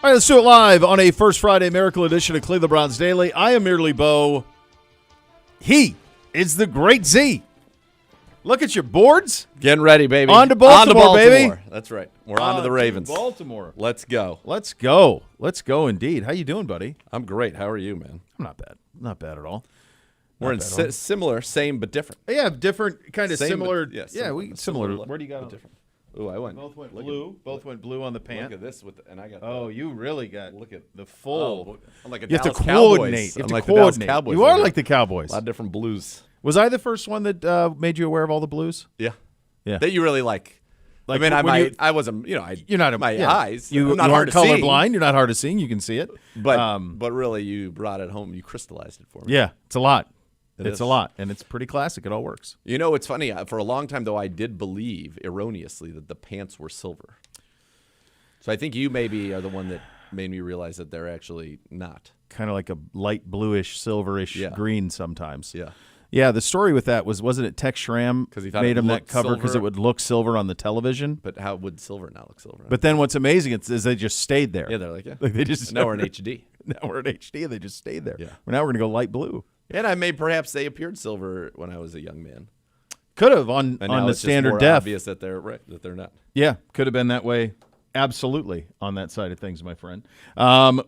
All right, let's do it live on a First Friday Miracle edition of Cleveland Browns Daily. I am merely Bo. He is the great Z. Look at your boards. Getting ready, baby. On to Baltimore, baby. That's right. We're on to the Ravens. Baltimore. Let's go. Let's go. Let's go indeed. How you doing, buddy? I'm great. How are you, man? I'm not bad. Not bad at all. We're in similar, same but different. Yeah, different, kind of Same, similar. but- similar. Where do you got different? Ooh, I went. Both went blue. Both went blue on the pant. Look at this and I got. Oh, you really got look at the full. I'm like a You have to Dallas coordinate. Cowboys. You have I'm to like the Dallas coordinate. Cowboys You are over like here. the Cowboys. A lot of different blues. Was I the first one that made you aware of all the blues? Yeah. Yeah. That you really like. Like, I mean, when you- I wasn't. You're not my eyes. You, I'm not you hard aren't to see. colorblind. You're not hard to see. You can see it. But really, you brought it home. You crystallized it for me. Yeah, it's a lot. It It's is. a lot, and it's pretty classic. It all works. You know, it's funny. For a long time, though, I did believe erroneously that the pants were silver. So I think you maybe are the one that made me realize that they're actually not. Kind of like a light bluish, silverish green sometimes. Yeah. Yeah, the story with that wasn't it Tex Schramm 'Cause he thought made it him that looked cover because it silver? would look silver on the television. But how would silver not look silver? But then what's amazing is they just stayed there. yeah, they're like, yeah. Like they just now we're in HD. Now we're in HD, and they just stayed there. Yeah. Well, now we're going to go light blue. And perhaps they appeared silver when I was a young man. Could have on And now the it's just standard more def. obvious that they're right, that they're not. Yeah, could have been that way. Absolutely on that side of things, my friend.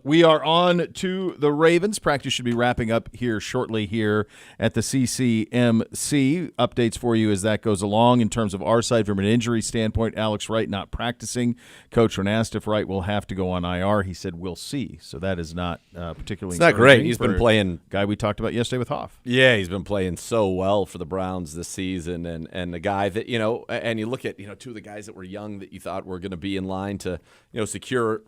We are on to the Ravens. Practice should be wrapping up here shortly here at the CCMC. Updates for you as that goes along in terms of our side from an injury standpoint. Alex Wright not practicing. Coach when asked if Wright will have to go on IR, he said we'll see. So that is not particularly It's not great. encouraging He's for been playing. guy we talked about yesterday with Hoff. Yeah, he's been playing so well for the Browns this season, and the guy that and you look at two of the guys that were young that you thought were going to be in line to secure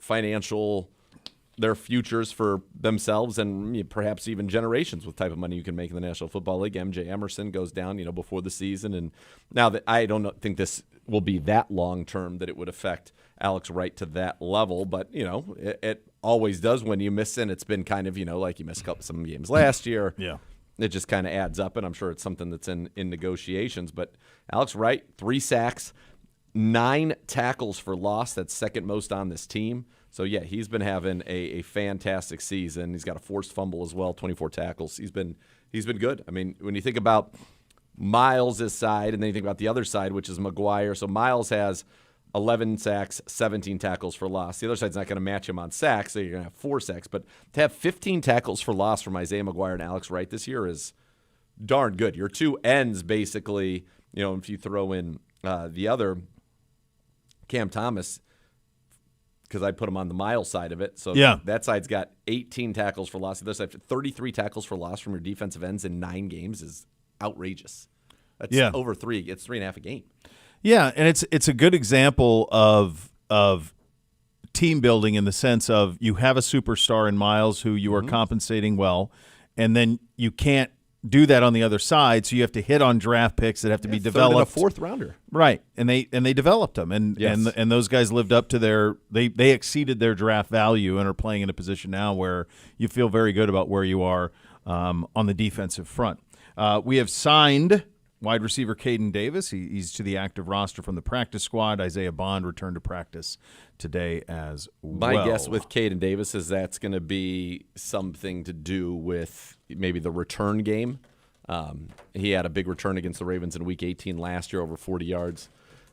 their futures for themselves and perhaps even generations with type of money you can make in the National Football League. MJ Emerson goes down before the season, and now that I don't think this will be that long term that it would affect Alex Wright to that level, but it always does when you miss, and it's been kind of like you missed some games last year. Yeah. It just kind of adds up, and I'm sure it's something that's in negotiations. But Alex Wright, 3 sacks, 9 tackles for loss. That's second most on this team. So, yeah, he's been having a fantastic season. He's got a forced fumble as well, 24 tackles. He's been good. I mean, when you think about Miles' side and then you think about the other side, which is McGuire. So Miles has 11 sacks, 17 tackles for loss. The other side's not going to match him on sacks, so you're going to have 4 sacks. But to have 15 tackles for loss from Isaiah McGuire and Alex Wright this year is darn good. Your two ends, basically, if you throw in the other, Cam Thomas, because I put him on the Miles side of it. So that side's got 18 tackles for loss. The other side, 33 tackles for loss from your defensive ends in 9 games is outrageous. That's over 3. It's 3.5 a game. Yeah, and it's a good example of team building in the sense of you have a superstar in Miles who you are compensating well, and then you can't do that on the other side, so you have to hit on draft picks that have to be developed. Third and a 4th rounder, right? And they developed them, and those guys lived up to they exceeded their draft value and are playing in a position now where you feel very good about where you are on the defensive front. We have signed wide receiver Caden Davis. He's to the active roster from the practice squad. Isaiah Bond returned to practice today as well. My guess with Caden Davis is that's going to be something to do with maybe the return game. He had a big return against the Ravens in Week 18 last year, over 40 yards.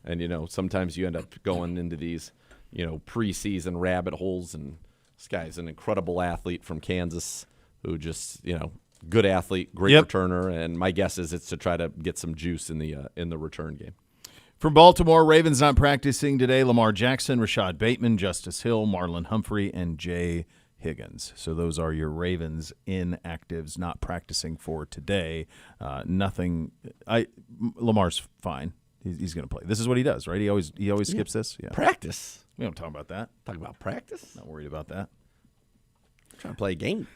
And, sometimes you end up going into these, preseason rabbit holes. And this guy's an incredible athlete from Kansas who just, good athlete, great returner. And my guess is it's to try to get some juice in the return game. From Baltimore, Ravens not practicing today. Lamar Jackson, Rashad Bateman, Justice Hill, Marlon Humphrey, and Jay Higgins. So those are your Ravens inactives not practicing for today. Nothing. Lamar's fine. He's going to play. This is what he does, right? He always skips this. Yeah. Practice. We don't talk about that. Talk about practice. Not worried about that. I'm trying to play a game.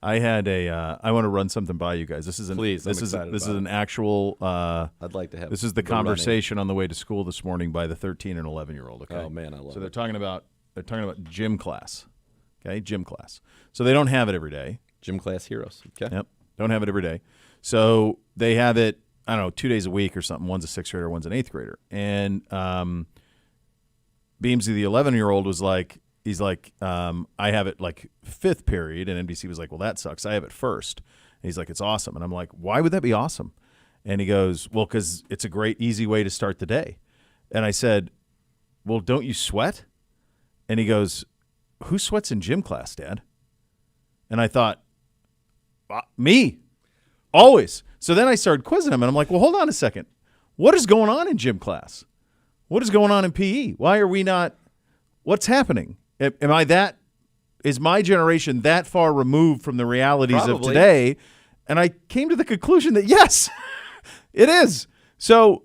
I had I want to run something by you guys. This is an actual. I'd like to have. This is the conversation on the way to school this morning by the 13 and 11-year-old. Okay. Oh man, I love it. So they're talking about gym class. Okay, gym class. So they don't have it every day. Gym class heroes. Okay. Yep. Don't have it every day. So they have it. I don't know, 2 days a week or something. One's a 6th grader, one's an 8th grader, and Beamsy, the 11-year-old, was like, he's like, I have it like 5th period, and NBC was like, well, that sucks. I have it first. And he's like, it's awesome. And I'm like, why would that be awesome? And he goes, well, because it's a great, easy way to start the day. And I said, well, don't you sweat? And he goes, who sweats in gym class, Dad? And I thought, me, always. So then I started quizzing him, and I'm like, well, hold on a second. What is going on in gym class? What is going on in PE? Why are we not, what's happening? Is my generation that far removed from the realities Probably. of today? And I came to the conclusion that yes, it is. So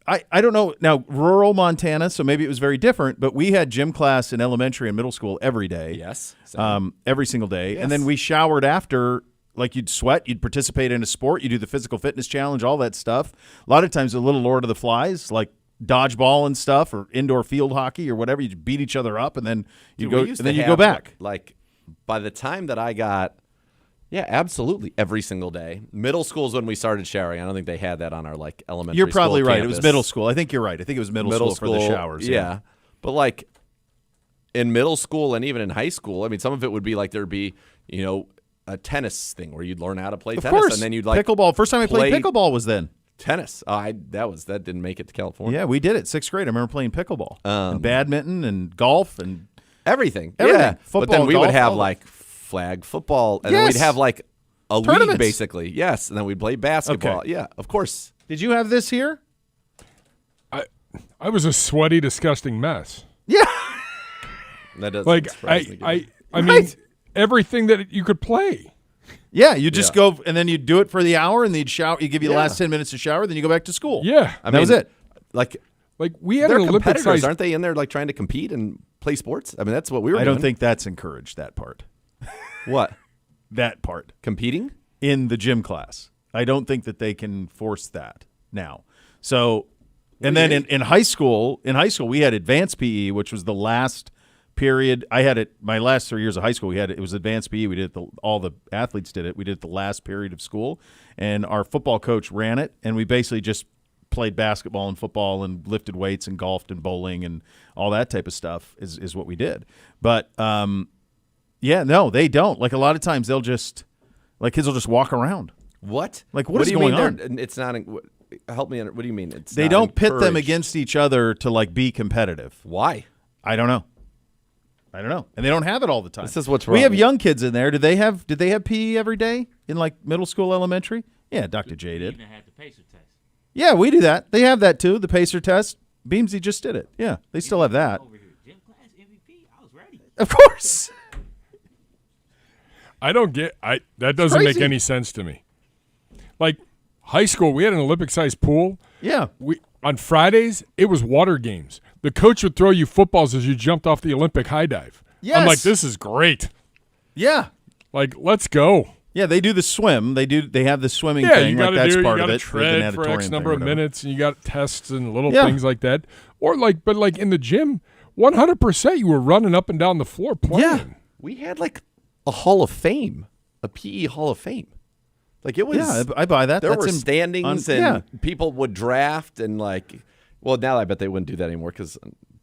I don't know. Now, rural Montana, so maybe it was very different, but we had gym class in elementary and middle school every day. Yes. Every single day. Yes. And then we showered after, like you'd sweat, you'd participate in a sport, you do the physical fitness challenge, all that stuff. A lot of times a little Lord of the Flies, like dodgeball and stuff, or indoor field hockey or whatever. You beat each other up, and then you go back. Like by the time that I got, yeah, absolutely every single day. Middle school is when we started showering. I don't think they had that on our like elementary. You're probably school right. campus. It was middle school. I think you're right. I think it was middle school for the showers. Yeah. But like in middle school and even in high school, I mean, some of it would be like there'd be, a tennis thing where you'd learn how to play Of tennis, course. and then you'd like pickleball. First time I played pickleball was then. tennis. That didn't make it to California. Yeah, we did it. 6th grade. I remember playing pickleball, and badminton, and golf, and Everything. Everything. Yeah. Football, but then we would golf, have all like flag football, and then Yes. we'd have like a league Tournaments. basically. Yes, and then we'd play basketball. Okay. Yeah, of course. Did you have this here? I was a sweaty, disgusting mess. Yeah. That doesn't Like surprise me. I mean, Right. everything that you could play. Yeah, you just Yeah. go, and then you do it for the hour, and they'd shower. You give you the Yeah. last 10 minutes to shower, then you go back to school. Yeah, That was it. Like like we had they're an Olympic competitors, size. aren't they? In there like trying to compete and play sports. I mean, that's what we were. I don't doing. think that's encouraged, that part. What That part. competing. In the gym class. I don't think that they can force that now. So, and then in high school, we had advanced PE, which was the last period. I had it my last 3 years of high school. It was advanced PE. We did it. All the athletes did it. We did it the last period of school, and our football coach ran it. And we basically just played basketball and football and lifted weights and golfed and bowling and all that type of stuff is what we did. But yeah, no, they don't. Like a lot of times they'll just kids will just walk around. What? Like, what is do you going mean on? It's not. Help me. What do you mean? They don't pit them against each other to like be competitive. Why? I don't know. And they don't have it all the time. This is what's We have wrong. young kids in there. Did they have PE every day in like middle school, elementary? Yeah, Dr. J did. Even had the pacer test. Yeah, we do that. They have that too. The pacer test. Beamsy just did it. Yeah, they still have that. Over here, gym class MVP. I was ready. Of course. I don't get. That doesn't make crazy. any sense to me. Like high school, we had an Olympic-sized pool. Yeah. On Fridays, it was water games. The coach would throw you footballs as you jumped off the Olympic high dive. Yes. I'm like, this is great. Yeah. Like, let's go. Yeah, they do the swim. They have the swimming Yeah, thing. you got to like that's do. part You of got to it. the tread for X natatorium number thing, of whatever. minutes, and you got tests and little Yeah. things like that. Or but in the gym, 100%, you were running up and down the floor playing. Yeah. We had like a Hall of Fame, a PE Hall of Fame. Like it was. Yeah, I buy that. There That's were in- standings, on- and yeah. people would draft, and like. Well, now I bet they wouldn't do that anymore because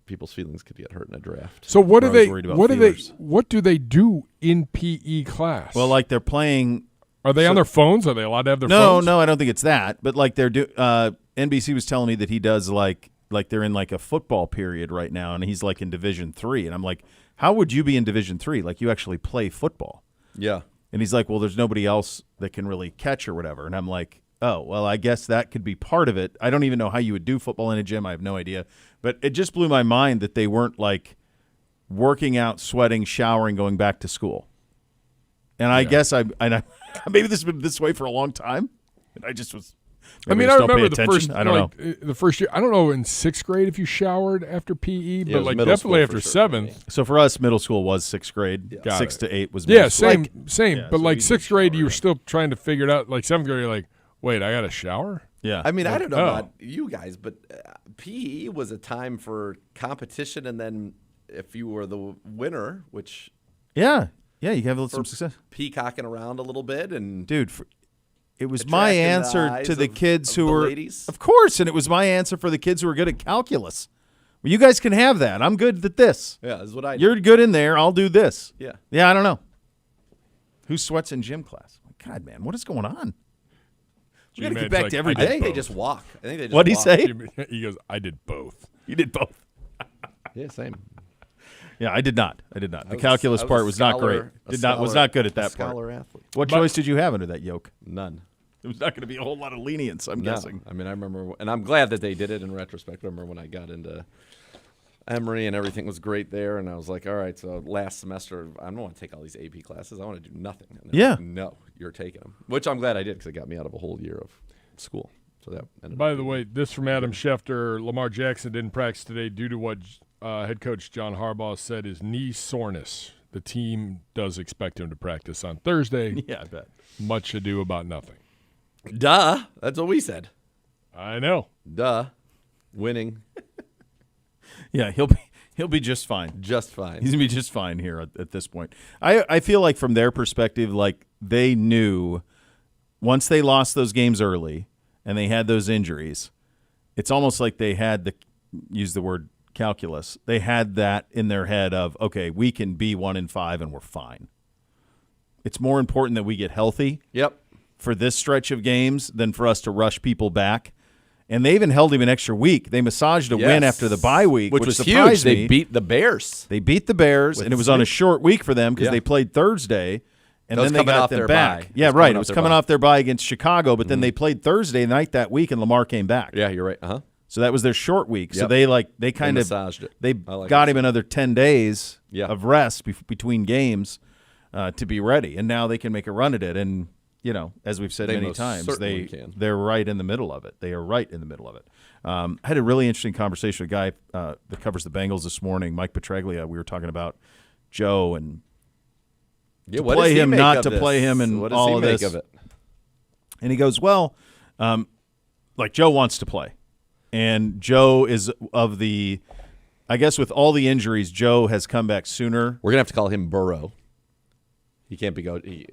people's feelings could get hurt in a draft. So what do We're always they? worried about What feelers. do they do in PE class? Well, like they're playing. are they on their phones? Are they allowed to have their No, phones? no, I don't think it's that. But like they're NBC was telling me that he does like they're in like a football period right now, and he's like in Division 3, and I'm like, how would you be in Division 3? Like you actually play football? Yeah. And he's like, well, there's nobody else that can really catch or whatever. And I'm like, oh, well, I guess that could be part of it. I don't even know how you would do football in a gym. I have no idea. But it just blew my mind that they weren't like working out, sweating, showering, going back to school. And I guess I maybe this has been this way for a long time. And I just was. I maybe mean, I just don't pay remember the attention. first. I don't know. The first year. I don't know in 6th grade if you showered after PE, it but was like middle definitely school after for sure for 7th. So for us, middle school was 6th grade. Got 6 it. to 8 was middle Yeah, school. same. yeah, but so like we did 6th grade, you shower, were still trying to figure it out. Like 7th grade, you're like, wait, I got to shower. Yeah. I mean, I don't know oh. about you guys, but PE was a time for competition, and then if you were the winner, which Yeah. Yeah, you have some success. peacocking around a little bit, and Dude, it was my Attracting the answer eyes to the of- kids of who the were, ladies? of course, and it was my answer for the kids who were good at calculus. Well, you guys can have that. I'm good at this. Yeah, this is what I do. You're good in there. I'll do this. Yeah. Yeah, I don't know. Who sweats in gym class? God, man, what is going on? We got to get back to every I day. think they just walk. I think they just What'd he walk. say? He goes, I did both. You did both. Yeah, same. Yeah, I did not. The I was- calculus I was part a was not great. scholar- a Was scholar- not good at a that scholar part. athlete. What choice did you have under that yoke? None. It was not going to be a whole lot of lenience, I'm guessing. I mean, I remember, and I'm glad that they did it in retrospect. I remember when I got into Emory and everything was great there, and I was like, all right, so last semester, I don't want to take all these AP classes. I want to do nothing. And they're Yeah. like, no, you're taking them, which I'm glad I did because it got me out of a whole year of school. So that ended By up the way, this from Adam Schefter. Lamar Jackson didn't practice today due to what head coach John Harbaugh said is knee soreness. The team does expect him to practice on Thursday. Yeah, I bet. Much ado about nothing. Duh. That's what we said. I know. Duh. Winning. Yeah, he'll be just fine. Just fine. He's gonna be just fine here at this point. I feel like from their perspective, like they knew once they lost those games early and they had those injuries, it's almost like they had use the word calculus. They had that in their head of, okay, we can be 1-5 and we're fine. It's more important that we get healthy Yep. for this stretch of games than for us to rush people back. And they even held him an extra week. They massaged a win after the bye week, which was surprised huge. me. They beat the Bears. They beat the Bears, With and it was on a Zeke. short week for them because Yeah. they played Thursday, and That was then they coming got off them their back. bye. Yeah, It was right. coming It off was their coming bye. off their bye against Chicago, but then they played Thursday night that week, and Lamar came back. Yeah, you're right. Uh-huh. So that was their short week. So Yep. they kind of massaged it. They I like got it. him another 10 days Yeah. of rest between games to be ready, and now they can make a run at it. And you know, as we've said They many most times, certainly can. they're right in the middle of it. They are right in the middle of it. I had a really interesting conversation with a guy that covers the Bengals this morning, Mike Petraglia. We were talking about Joe and Yeah, to what play does he him, make not of to this? play him, and what does all he of make this. of it? And he goes, well, like Joe wants to play. And Joe is of the, I guess with all the injuries, Joe has come back sooner. We're gonna have to call him Burrow. He can't be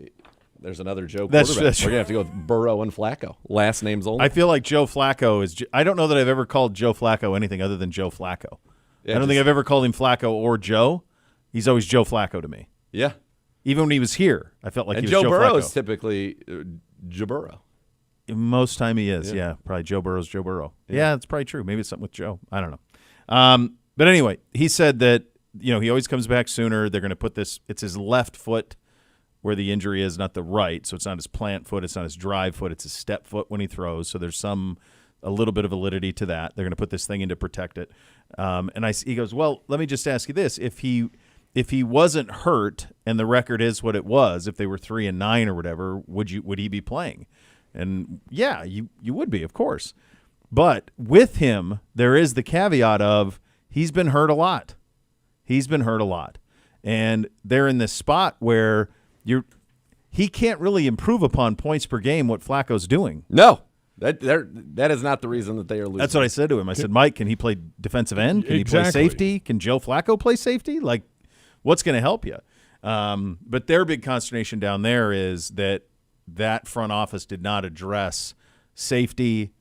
there's another Joe That's- quarterback. that's We're gonna have to go with Burrow and Flacco. Last names only. I feel like Joe Flacco is, I don't know that I've ever called Joe Flacco anything other than Joe Flacco. Yeah, I don't think I've ever called him Flacco or Joe. He's always Joe Flacco to me. Yeah. Even when he was here, I felt like And he was Joe Joe Burrow Flacco. is typically Joe Burrow. Most time he is, Yeah. yeah. Probably Joe Burrow's Joe Burrow. Yeah, that's probably true. Maybe it's something with Joe. I don't know. But anyway, he said that, you know, he always comes back sooner. They're going to put this, it's his left foot where the injury is, not the right. So it's not his plant foot. It's not his drive foot. It's his step foot when he throws. So there's a little bit of validity to that. They're going to put this thing in to protect it. He goes, well, let me just ask you this. If he wasn't hurt and the record is what it was, if they were 3-9 or whatever, would he be playing? And yeah, you would be, of course. But with him, there is the caveat of he's been hurt a lot. And they're in this spot where he can't really improve upon points per game what Flacco's doing. No. That is not the reason that they are losing. That's what I said to him. I said, Mike, can he play defensive end? Can he play Exactly. safety? Can Joe Flacco play safety? Like, what's going to help you? But their big consternation down there is that front office did not address safety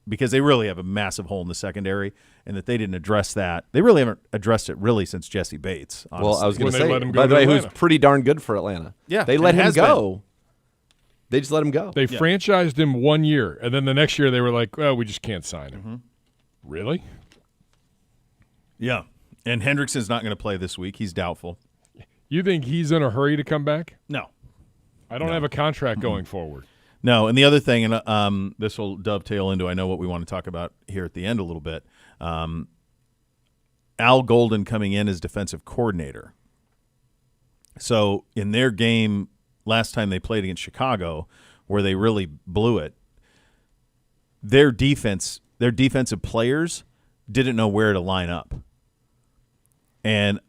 because they really have a massive hole in the secondary, and that they didn't address that. They really haven't addressed it really since Jesse Bates. Honestly. Well, I was going When to they say, let him go by the to way, who's Atlanta. pretty darn good for Atlanta. Yeah, They and let him has go. They just let him go. They franchised him 1 year, and then the next year they were like, well, we just can't sign him. Mm-hmm. Really? Yeah, and Hendrickson's not going to play this week. He's doubtful. You think he's in a hurry to come back? No. I don't have a contract going forward. No, and the other thing, and this will dovetail into I know what we want to talk about here at the end a little bit. Al Golden coming in as defensive coordinator. So in their game last time they played against Chicago, where they really blew it, their defensive players didn't know where to line up. And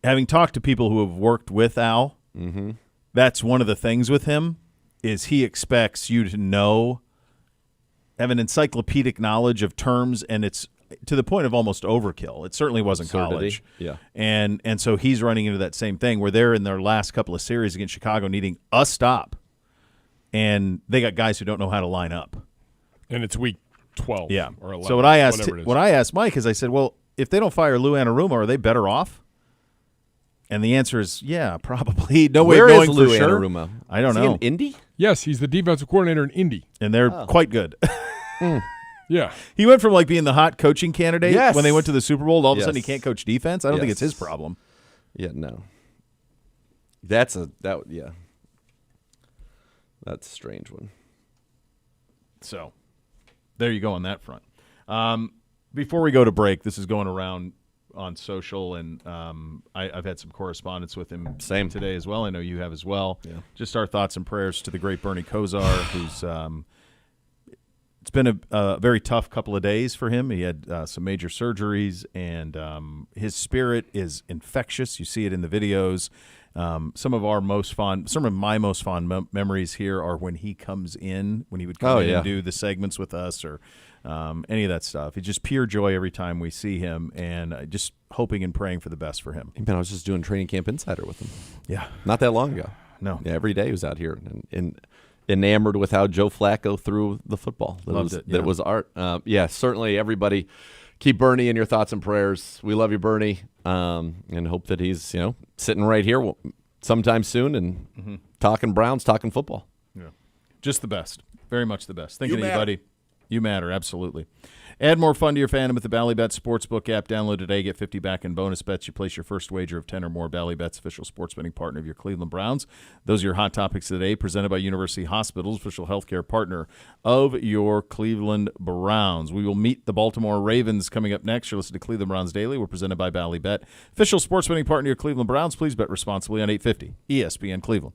having talked to people who have worked with Al, that's one of the things with him is he expects you to have an encyclopedic knowledge of terms, and it's to the point of almost overkill. It certainly wasn't Absurdity. college. Yeah. And so he's running into that same thing where they're in their last couple of series against Chicago needing a stop, and they got guys who don't know how to line up. And it's week 12 Yeah. or 11. So what I asked whatever it is. what I asked Mike is I said, well, if they don't fire Lou Anarumo, are they better off? And the answer is, yeah, probably. No way Where of is knowing Lou for sure. Anarumo? I don't Is he know. in Indy? Yes, he's the defensive coordinator in Indy. And they're quite good. Yeah. He went from like being the hot coaching candidate Yes. when they went to the Super Bowl to all of a sudden he Yes. can't coach defense. I don't think it's his Yes. problem. Yeah, no. That's a That's a strange one. So there you go on that front. Before we go to break, this is going around on social, and I've had some correspondence with him today as well. I know you have as well. Yeah. Just our thoughts and prayers to the great Bernie Kosar, who's it's been a very tough couple of days for him. He had some major surgeries, and his spirit is infectious. You see it in the videos. Some of my most fond memories here are when he comes in, when he would come in and do the segments with us, or any of that stuff. It's just pure joy every time we see him, and just hoping and praying for the best for him. Man, I was just doing Training Camp Insider with him. Yeah. Not that long ago. No. Yeah, every day he was out here and enamored with how Joe Flacco threw the football. Loved it. That was art. Certainly everybody keep Bernie in your thoughts and prayers. We love you, Bernie, and hope that he's sitting right here sometime soon and talking Browns, talking football. Yeah. Just the best. Very much the best. Thinking You of you, matter. buddy. You matter, absolutely. Add more fun to your fandom with the Bally Bet Sportsbook app. Download today. Get 50 back in bonus bets. You place your first wager of 10 or more. Bally Bet's official sports betting partner of your Cleveland Browns. Those are your hot topics today, presented by University Hospitals, official healthcare partner of your Cleveland Browns. We will meet the Baltimore Ravens coming up next. You're listening to Cleveland Browns Daily. We're presented by Bally Bet, official sports betting partner of your Cleveland Browns. Please bet responsibly on 850 ESPN Cleveland.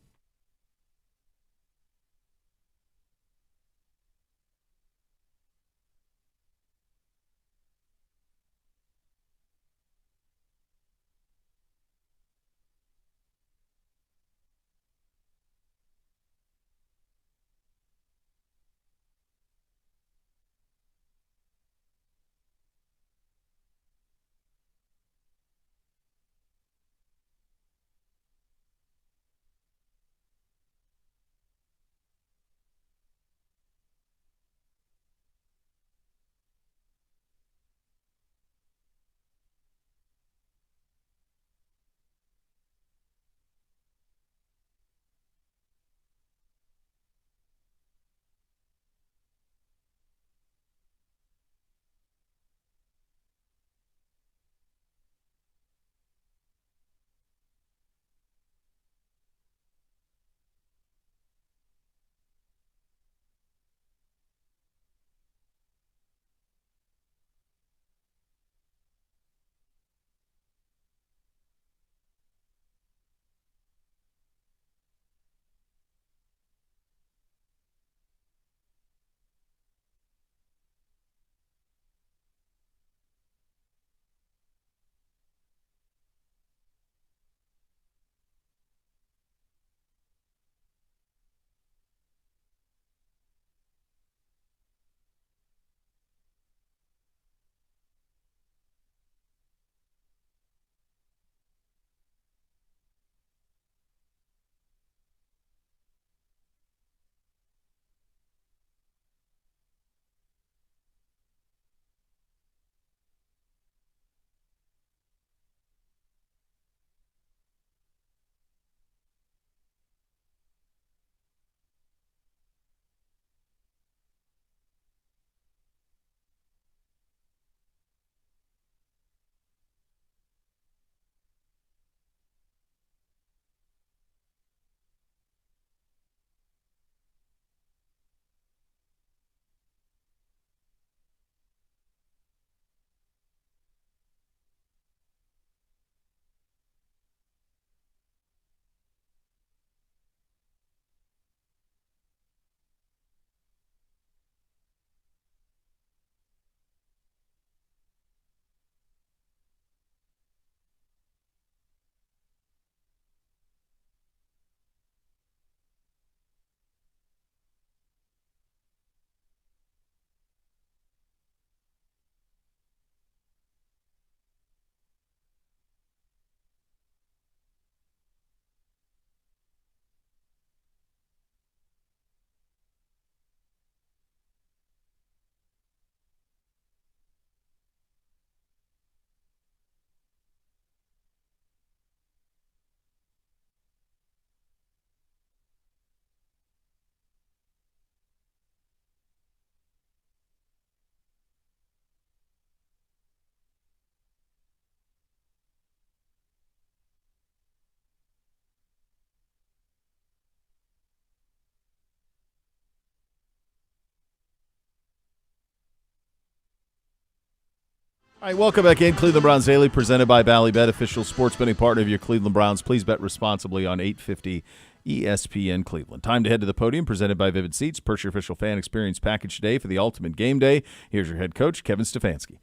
All right, welcome back in. Cleveland Browns Daily, presented by Ballybet, official sports betting partner of your Cleveland Browns. Please bet responsibly on 850 ESPN Cleveland. Time to head to the podium, presented by Vivid Seats. Purchase your official fan experience package today for the ultimate game day. Here's your head coach, Kevin Stefanski.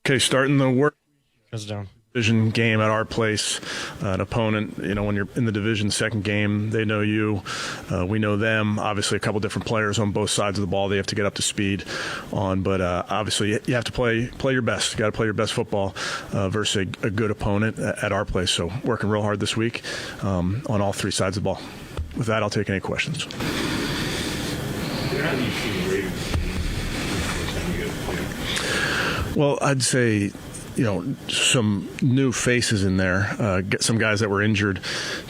Okay, starting the work Touchdown. division game at our place, an opponent, when you're in the division second game, they know you, we know them. Obviously a couple different players on both sides of the ball they have to get up to speed on, but obviously you have to play your best. You got to play your best football versus a good opponent at our place. So working real hard this week on all three sides of the ball. With that, I'll take any questions. Well, I'd say some new faces in there. Get some guys that were injured,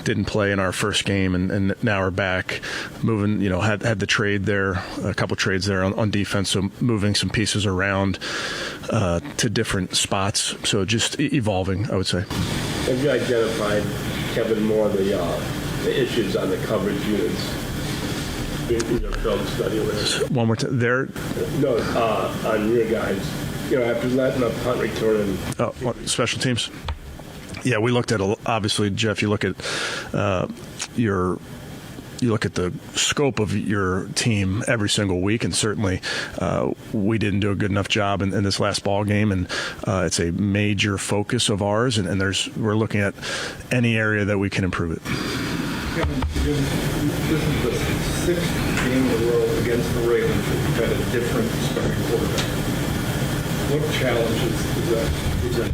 didn't play in our first game, and now are back. Moving, had the trade there, a couple trades there on defense, so moving some pieces around to different spots. So just evolving, I would say. Have you identified, Kevin, more of the issues on the coverage units in your film study? One more time. On your guys. After letting up punt return and special teams. Yeah, we looked at obviously, Jeff. You look at the scope of your team every single week, and certainly we didn't do a good enough job in this last ball game, and it's a major focus of ours. And we're looking at any area that we can improve it. Kevin, this is the sixth game in a row against the Ravens that you've had a different starting quarterback. What challenges does that present?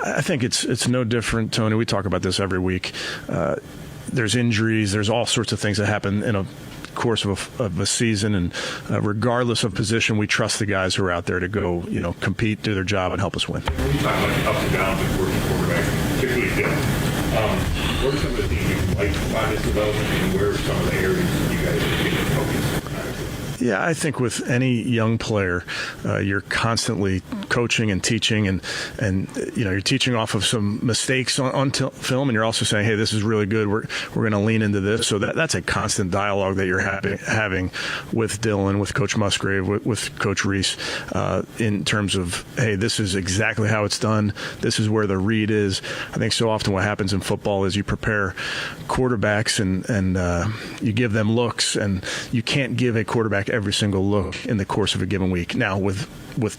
I think it's no different, Tony. We talk about this every week. There's injuries. There's all sorts of things that happen in a course of a season, and regardless of position, we trust the guys who are out there to go, compete, do their job, and help us win. When you talk about ups and downs with working quarterbacks, particularly Dylan, what are some of the things you like about his development, and where are some of the areas you guys are getting focused? Yeah, I think with any young player, you're constantly coaching and teaching, and you're teaching off of some mistakes on film, and you're also saying, hey, this is really good. We're going to lean into this. So that's a constant dialogue that you're having with Dylan, with Coach Musgrave, with Coach Reese, in terms of, hey, this is exactly how it's done. This is where the read is. I think so often what happens in football is you prepare quarterbacks and you give them looks, and you can't give a quarterback every single look in the course of a given week. Now, with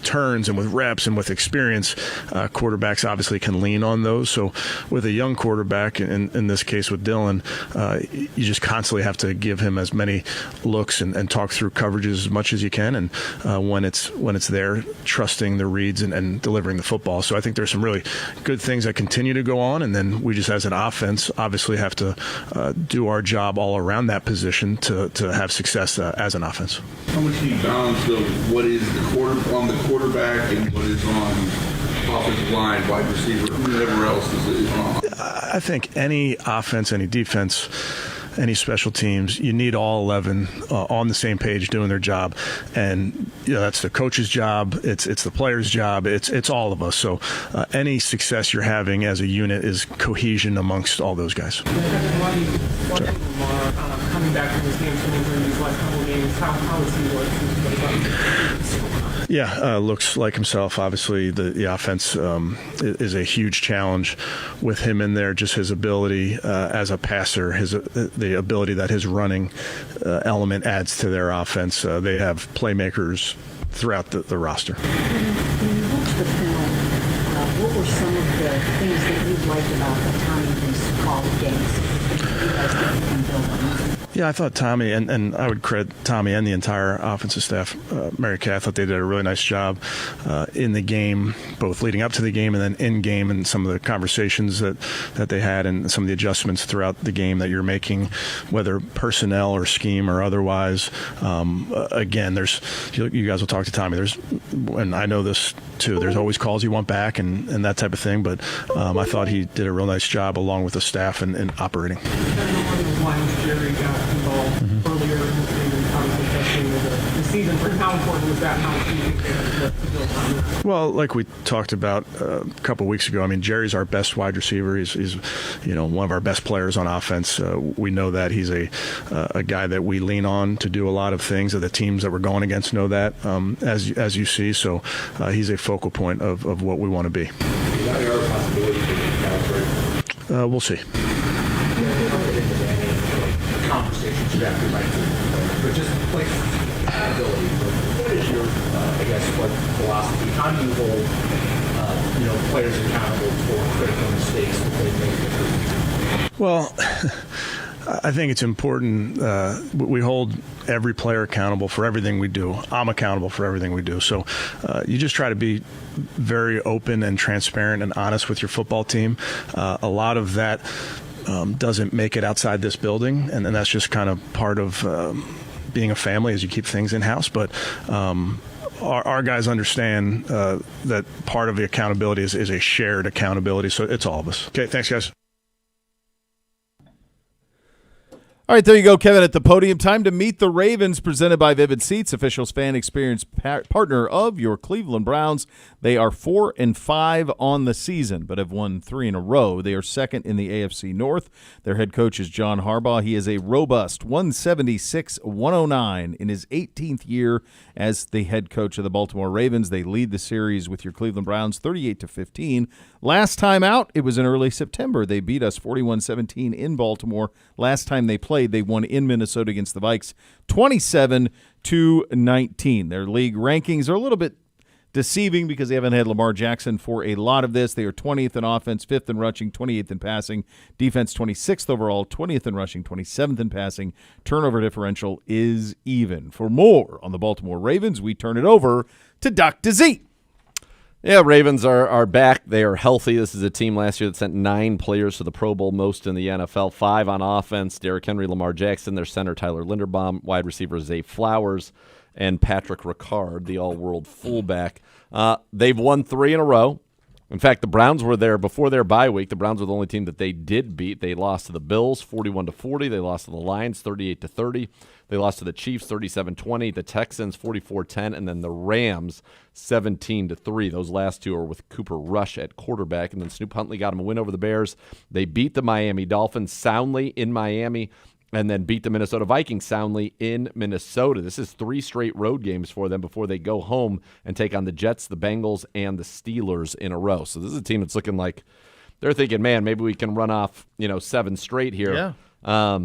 turns and with reps and with experience, quarterbacks obviously can lean on those. So with a young quarterback, in this case with Dylan, you just constantly have to give him as many looks and talk through coverages as much as you can. And when it's there, trusting the reads and delivering the football. So I think there's some really good things that continue to go on. And then we just, as an offense, obviously have to do our job all around that position to have success as an offense. How much do you balance what is on the quarterback and what is on offensive line, wide receiver, whoever else is on? I think any offense, any defense, any special teams, you need all 11 on the same page doing their job, and that's the coach's job. It's the player's job. It's all of us. So any success you're having as a unit is cohesion amongst all those guys. Coming back from this game from injury these last couple of games, how is he working? Yeah, looks like himself. Obviously, the offense is a huge challenge with him in there. Just his ability as a passer, the ability that his running element adds to their offense. They have playmakers throughout the roster. When you watch the film, what were some of the things that you liked about the Tommy Reese called games? You guys can build on. Yeah, I thought Tommy, and I would credit Tommy and the entire offensive staff, Mary Kay, I thought they did a really nice job in the game, both leading up to the game and then in game, and some of the conversations that they had and some of the adjustments throughout the game that you're making, whether personnel or scheme or otherwise. Again, you guys will talk to Tommy. And I know this too, there's always calls you want back and that type of thing, but I thought he did a real nice job along with the staff in operating. Jerry got involved earlier in the season, obviously testing the season for how important was that how you think to build on that? Well, like we talked about a couple of weeks ago, I mean, Jerry's our best wide receiver. He's one of our best players on offense. We know that he's a guy that we lean on to do a lot of things. The teams that we're going against know that, as you see. So he's a focal point of what we want to be. Is that the other possibility for the We'll see. Conversations you have to like, but just like accountability. What is your, what philosophy? How do you hold, players accountable for critical mistakes that they make? Well, I think it's important. We hold every player accountable for everything we do. I'm accountable for everything we do. So you just try to be very open and transparent and honest with your football team. A lot of that doesn't make it outside this building, and that's just kind of part of being a family as you keep things in-house. But our guys understand that part of the accountability is a shared accountability, so it's all of us. Okay, thanks, guys. All right, there you go, Kevin, at the podium. Time to meet the Ravens, presented by Vivid Seats, official fan experience partner of your Cleveland Browns. They are 4-5 on the season, but have won 3 in a row. They are second in the AFC North. Their head coach is John Harbaugh. He is a robust 176-109 in his 18th year as the head coach of the Baltimore Ravens. They lead the series with your Cleveland Browns 38-15. Last time out, it was in early September. They beat us 41-17 in Baltimore. Last time they played, they won in Minnesota against the Vikes 27-19. Their league rankings are a little bit deceiving because they haven't had Lamar Jackson for a lot of this. They are 20th in offense, 5th in rushing, 28th in passing. Defense 26th overall, 20th in rushing, 27th in passing. Turnover differential is even. For more on the Baltimore Ravens, we turn it over to Dr. Z. Yeah, Ravens are back. They are healthy. This is a team last year that sent 9 players to the Pro Bowl, most in the NFL, 5 on offense. Derrick Henry, Lamar Jackson, their center Tyler Linderbaum, wide receiver Zay Flowers, and Patrick Ricard, the all-world fullback. They've won 3 in a row. In fact, the Browns were there before their bye week. The Browns were the only team that they did beat. They lost to the Bills 41-40. They lost to the Lions 38-30. They lost to the Chiefs 37-20, the Texans 44-10, and then the Rams 17-3. Those last 2 are with Cooper Rush at quarterback, and then Snoop Huntley got them a win over the Bears. They beat the Miami Dolphins soundly in Miami, and then beat the Minnesota Vikings soundly in Minnesota. This is 3 straight road games for them before they go home and take on the Jets, the Bengals, and the Steelers in a row. So this is a team that's looking like they're thinking, man, maybe we can run off 7 straight here. Yeah.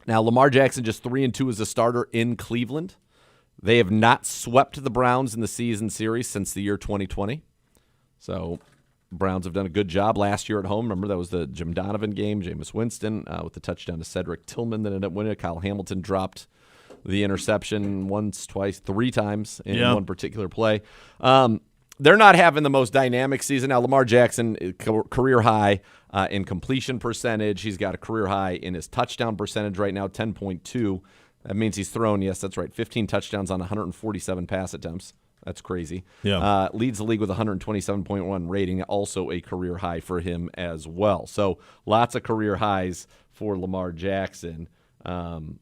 Now, Lamar Jackson just 3-2 as a starter in Cleveland. They have not swept the Browns in the season series since the year 2020. So Browns have done a good job last year at home. Remember, that was the Jim Donovan game, Jameis Winston with the touchdown to Cedric Tillman that ended up winning it. Kyle Hamilton dropped the interception once, twice, 3 times in one particular play. They're not having the most dynamic season. Now, Lamar Jackson, career high in completion percentage. He's got a career high in his touchdown percentage right now, 10.2. That means he's thrown, yes, that's right, 15 touchdowns on 147 pass attempts. That's crazy. Yeah. Leads the league with 127.1 rating, also a career high for him as well. So lots of career highs for Lamar Jackson. And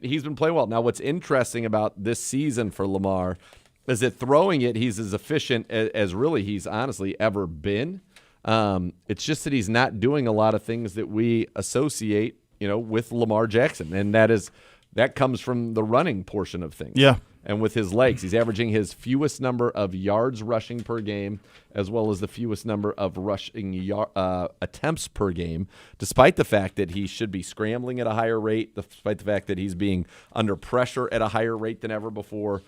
he's been playing well. Now, what's interesting about this season for Lamar is that throwing it, he's as efficient as really he's honestly ever been. It's just that he's not doing a lot of things that we associate, with Lamar Jackson, and that comes from the running portion of things. Yeah. And with his legs, he's averaging his fewest number of yards rushing per game, as well as the fewest number of rushing attempts per game, despite the fact that he should be scrambling at a higher rate, despite the fact that he's being under pressure at a higher rate than ever before.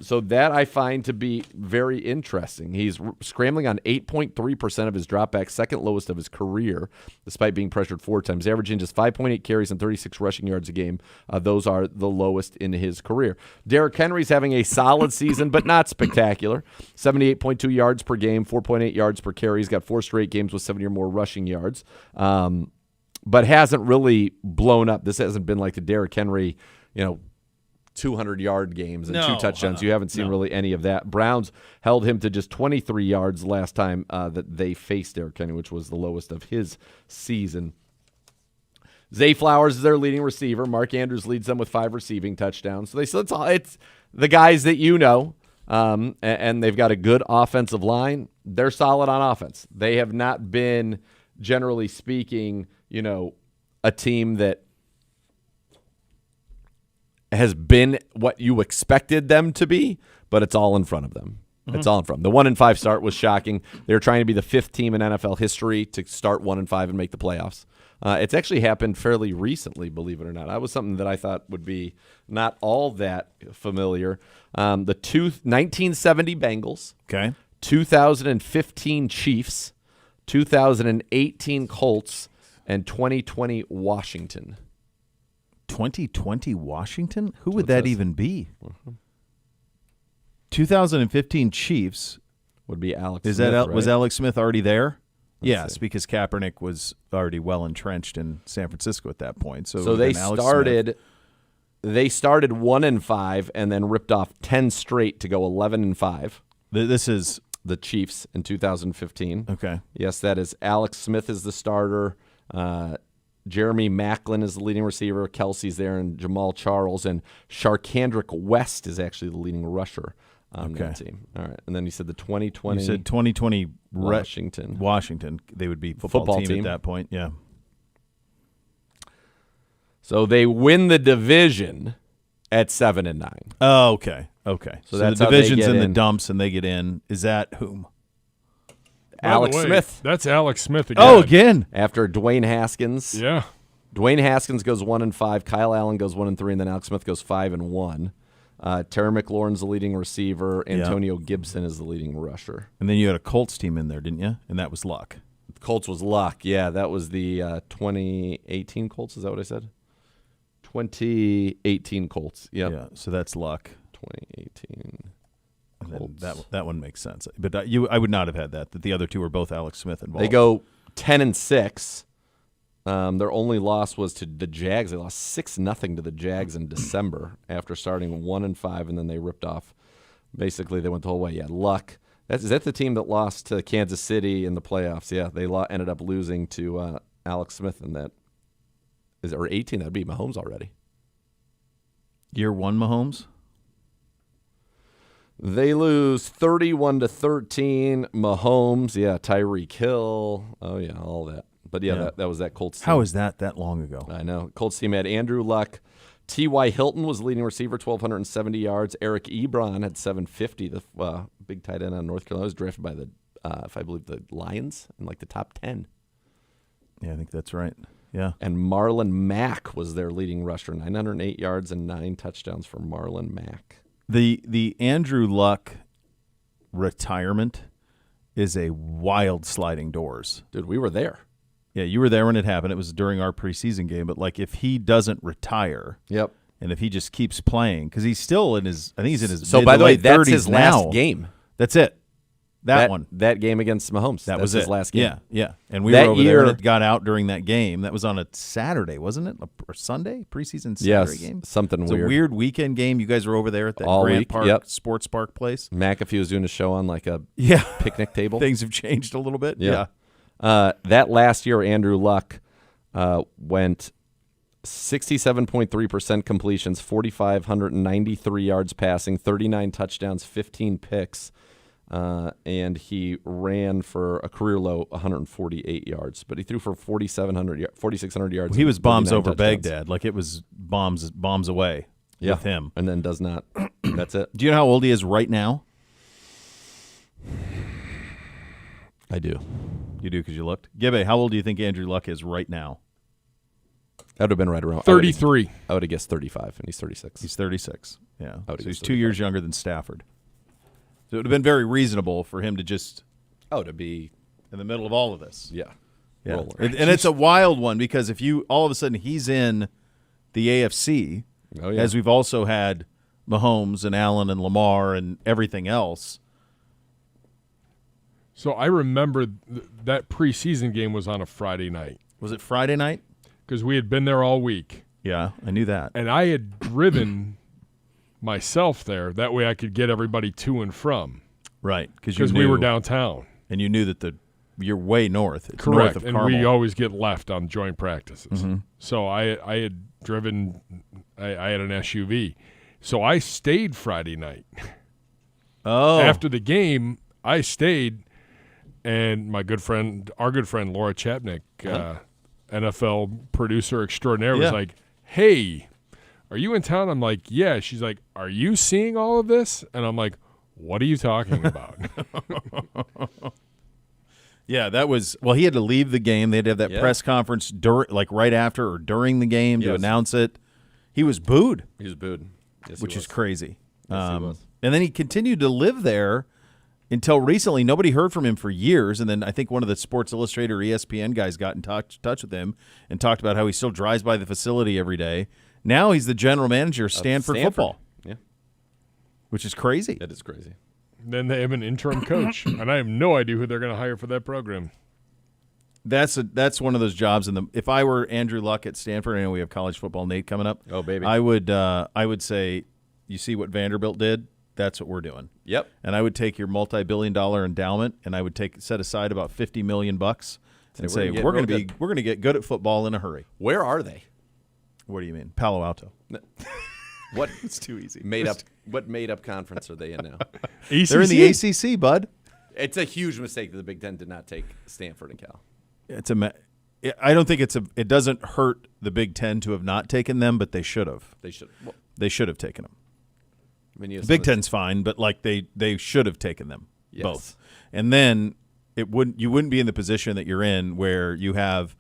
So that I find to be very interesting. He's scrambling on 8.3% of his dropbacks, second lowest of his career, despite being pressured 4 times, averaging just 5.8 carries and 36 rushing yards a game. Those are the lowest in his career. Derrick Henry's having a solid season, but not spectacular. 78.2 yards per game, 4.8 yards per carry. He's got 4 straight games with 70 or more rushing yards, but hasn't really blown up. This hasn't been like the Derrick Henry, 200-yard games and 2 touchdowns. You haven't seen really any of that. Browns held him to just 23 yards last time that they faced Derrick Henry, which was the lowest of his season. Zay Flowers is their leading receiver. Mark Andrews leads them with 5 receiving touchdowns. So the guys that you know, and they've got a good offensive line. They're solid on offense. They have not been, generally speaking, a team that has been what you expected them to be, but it's all in front of them. It's all in front. The 1-5 start was shocking. They were trying to be the 5th team in NFL history to start 1-5 and make the playoffs. It's actually happened fairly recently, believe it or not. That was something that I thought would be not all that familiar. The 1970 Bengals, 2015 Chiefs, 2018 Colts, and 2020 Washington. 2020 Washington? Who would that even be? 2015 Chiefs would be Alex Smith. Right? Was Alex Smith already there? Yes, because Kaepernick was already well entrenched in San Francisco at that point. So they started 1-5 and then ripped off 10 straight to go 11-5. This is the Chiefs in 2015. Okay. Yes, that is Alex Smith is the starter. Jeremy Maclin is the leading receiver. Kelsey's there, and Jamal Charles, and Sharkandrick West is actually the leading rusher on that team. All right, and then you said the 2020. You said 2020 Washington. Washington. They would be football team at that point. Yeah. So they win the division at 7-9. Oh, okay. Okay. So that's the division's how they get in the dumps, and they get in. Is that whom? Alex Smith. That's Alex Smith again. Oh, again. After Dwayne Haskins. Yeah. Dwayne Haskins goes 1-5. Kyle Allen goes 1-3, and then Alex Smith goes 5-1. Terry McLaurin's the leading receiver. Antonio Gibson is the leading rusher. And then you had a Colts team in there, didn't you? And that was Luck. Colts was Luck. Yeah, that was the 2018 Colts. Is that what I said? 2018 Colts. Yep. Yeah. So that's Luck. 2018. That one makes sense, but I would not have had that. That the other two were both Alex Smith involved. They go 10-6. Their only loss was to the Jags. They lost 6-0 to the Jags in December after starting 1-5, and then they ripped off. Basically, they went the whole way. Yeah, Luck. Is that the team that lost to Kansas City in the playoffs? Yeah, they ended up losing to Alex Smith in that. Or 18? That'd be Mahomes already. Year one, Mahomes. They lose 31-13. Mahomes, Tyreek Hill. Oh, yeah, all that. But, that was that Colts team. How is that long ago? I know. Colts team had Andrew Luck. T.Y. Hilton was leading receiver, 1,270 yards. Eric Ebron had 750. The big tight end on North Carolina was drafted by I believe, the Lions in the top 10. Yeah, I think that's right. Yeah. And Marlon Mack was their leading rusher, 908 yards and 9 touchdowns for Marlon Mack. The Andrew Luck retirement is a wild sliding doors. Dude, we were there. Yeah, you were there when it happened. It was during our preseason game. But, if he doesn't retire, yep, and if he just keeps playing, because he's still in his, I think he's in his so mid by to the way, late that's 30s his now. last game. That's it. That one. That game against Mahomes. That was his it. last game. Yeah. And we were over there, and it got out during that game. That was on a Saturday, wasn't it? Or Sunday? Preseason Saturday game? Something it's weird. A weird weekend game. You guys were over there at that All Grant week, Park Sports Park place. McAfee was doing a show on a picnic table. Things have changed a little bit. Yeah. That last year, Andrew Luck went 67.3% completions, 4,593 yards passing, 39 touchdowns, 15 picks, and he ran for a career low 148 yards. But he threw for 4,600 yards. He was bombs over touchdowns. Baghdad. It was bombs away with him. And then does not. That's it. Do you know how old he is right now? I do. You do because you looked? Gibbe, how old do you think Andrew Luck is right now? That would have been right around 33. I would have guessed 35, and he's 36. He's 36. Yeah. So he's 35. 2 years younger than Stafford. So it would have been very reasonable for him to just to be in the middle of all of this. Yeah. And it's a wild one because if you all of a sudden he's in the AFC, as we've also had Mahomes and Allen and Lamar and everything else. So I remember that preseason game was on a Friday night. Was it Friday night? Because we had been there all week. Yeah, I knew that. And I had driven myself there. That way I could get everybody to and from. Right. Because we were downtown. And you knew that you're way north. It's correct. North of and Carmel. we always get left on joint practices. Mm-hmm. So I had driven, I had an SUV. So I stayed Friday night. Oh. After the game, I stayed, and our good friend Laura Chapnick, NFL producer extraordinaire, was like, "Hey, are you in town?" I'm like, "Yeah." She's like, "Are you seeing all of this?" And I'm like, "What are you talking about?" Yeah, that was – well, he had to leave the game. They had to have that press conference right after or during the game to announce it. He was booed. He was booed. Yes, which is crazy. Yes, he was. And then he continued to live there until recently. Nobody heard from him for years. And then I think one of the Sports Illustrated or ESPN guys got in touch with him and talked about how he still drives by the facility every day. Now he's the general manager of Stanford football. Yeah. Which is crazy. That is crazy. Then they have an interim coach, and I have no idea who they're going to hire for that program. That's one of those jobs. If I were Andrew Luck at Stanford, I know we have college football Nate coming up. Oh, baby. I would say, you see what Vanderbilt did? That's what we're doing. Yep. And I would take your multi-billion-dollar endowment, and I would set aside about $50 million and say we're going to get good at football in a hurry. Where are they? What do you mean? Palo Alto. What? It's too easy. What made-up conference are they in now? They're in the ACC, bud. It's a huge mistake that the Big Ten did not take Stanford and Cal. I don't think it doesn't hurt the Big Ten to have not taken them, but they should have. They should have taken them. I mean, the Big Ten's fine, but they should have taken them both. And then you wouldn't be in the position that you're in where you have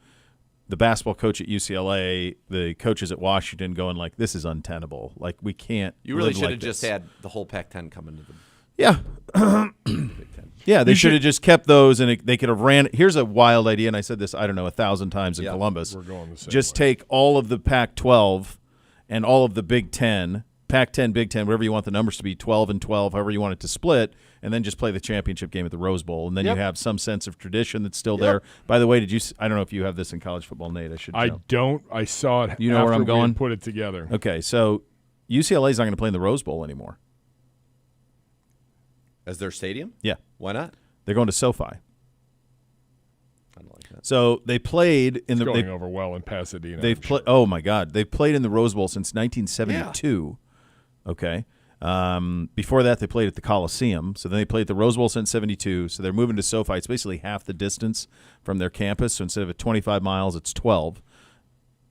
the basketball coach at UCLA, the coaches at Washington going like, this is untenable. Like, we can't. You really should like have just had the whole Pac-10 come into the Big Ten. Yeah, they should have just kept those, and they could have ran. Here's a wild idea, and I said this, 1,000 times in Columbus. We're going the same just way. take all of the Pac-12 and all of the Big Ten, Pac-10, Big Ten, whatever you want the numbers to be, 12 and 12, however you want it to split, and then just play the championship game at the Rose Bowl, and then you have some sense of tradition that's still there. By the way, I don't know if you have this in college football, Nate. I don't. I saw it. You know where I'm after we going? had put it together. Okay, so UCLA's not going to play in the Rose Bowl anymore. As their stadium? Yeah. Why not? They're going to SoFi. I don't like that. So they played in Going over well in Pasadena. They've played. Oh my God, they've played in the Rose Bowl since 1972. Yeah. Okay. Before that, they played at the Coliseum. So then they played at the Rose Bowl since '72. So they're moving to SoFi. It's basically half the distance from their campus. So instead of 25 miles, it's 12,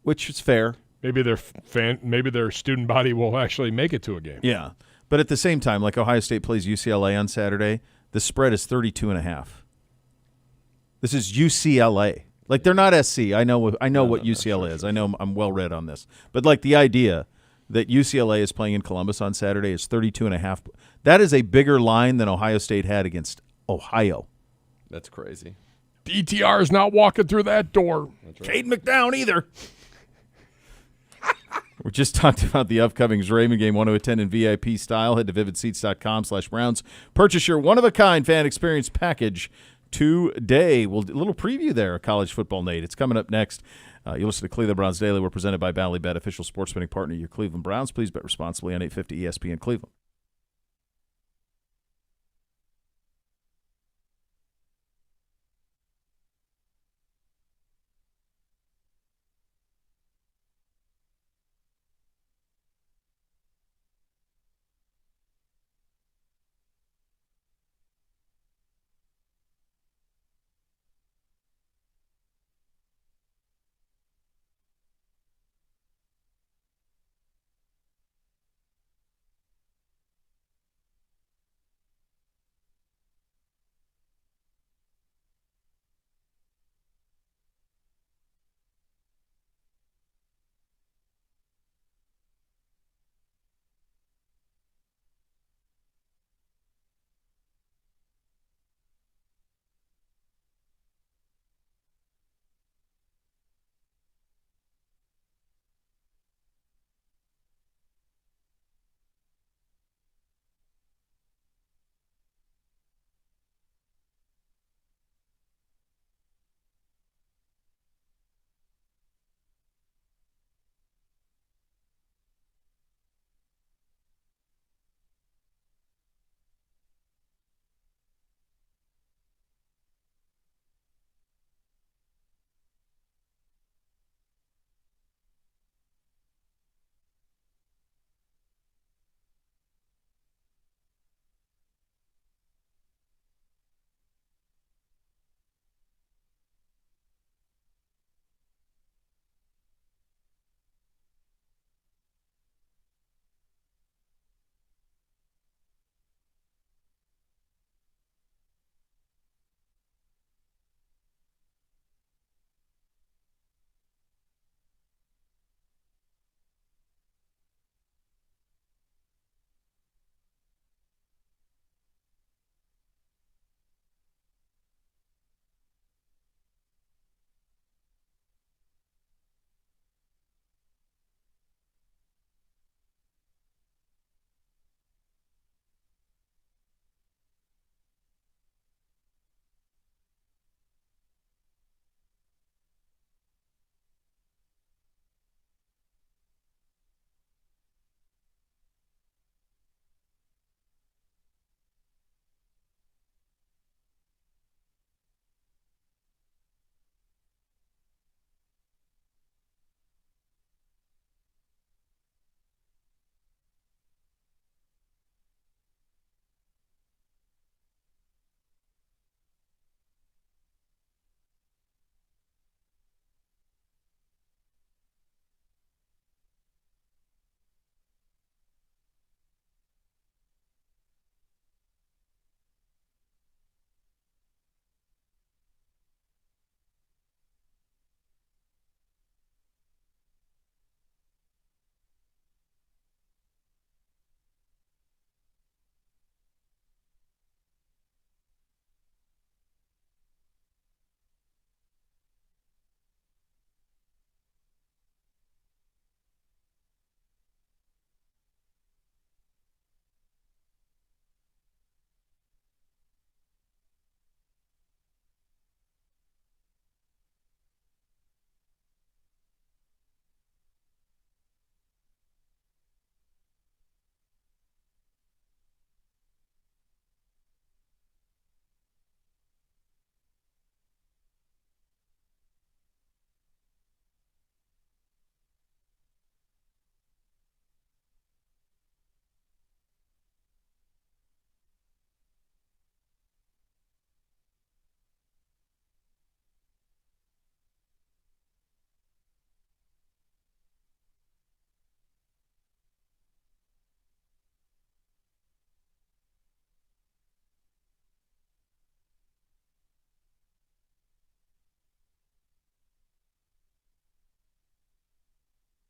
which is fair. Maybe their student body will actually make it to a game. Yeah, but at the same time, like Ohio State plays UCLA on Saturday, the spread is 32.5. This is UCLA. Like, they're not SC. I know what UCLA is. I know I'm well read on this. But like the idea that UCLA is playing in Columbus on Saturday is 32.5. That is a bigger line than Ohio State had against Ohio. That's crazy. DTR is not walking through that door. That's right. Cade McDowell either. We just talked about the upcoming Raymond game. Want to attend in VIP style? Head to vividseats.com/Browns. Purchase your one-of-a-kind fan experience package today. A little preview there of college football, Nate. It's coming up next. You listen to Cleveland Browns Daily. We're presented by Ballybet, official sports betting partner of your Cleveland Browns. Please bet responsibly on 850 ESPN Cleveland.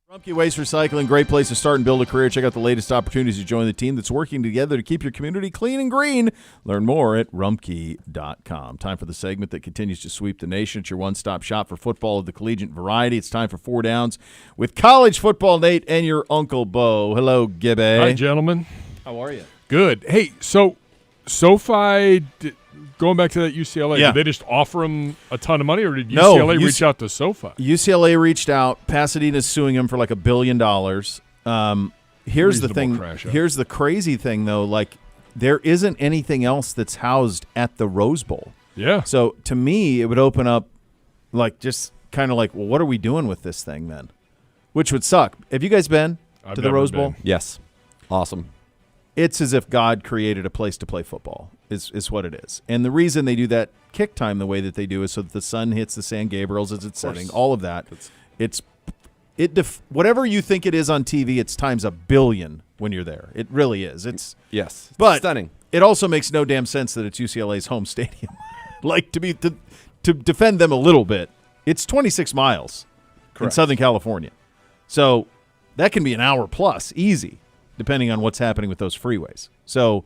Rumpke Waste Recycling, great place to start and build a career. Check out the latest opportunities to join the team that's working together to keep your community clean and green. Learn more at rumpke.com. Time for the segment that continues to sweep the nation. It's your one-stop shop for football of the collegiate variety. It's time for 4 Downs with college football Nate and your Uncle Bo. Hello, Gibby. Hi, gentlemen. How are you? Good. Hey, so SoFi, going back to that UCLA, Yeah. did they just offer him a ton of money, or did No, UCLA reach out to SoFi? UCLA reached out. Pasadena's suing him for like $1 billion. Here's the Reasonable thing. crash out. Here's the crazy thing, though. Like, there isn't anything else that's housed at the Rose Bowl. Yeah. So to me, it would open up, like, just kind of like, well, what are we doing with this thing then? Which would suck. Have you guys been I've to the never Rose been. Bowl? Yes. Awesome. It's as if God created a place to play football, is what it is. And the reason they do that kick time the way that they do is so that the sun hits the San Gabriels as it's setting, all of that. Whatever you think it is on TV, it's times 1 billion when you're there. It really is. It's Yes. but Stunning. It also makes no damn sense that it's UCLA's home stadium. Like, to defend them a little bit, it's 26 miles in Correct. Southern California. So that can be an hour plus, easy, depending on what's happening with those freeways. So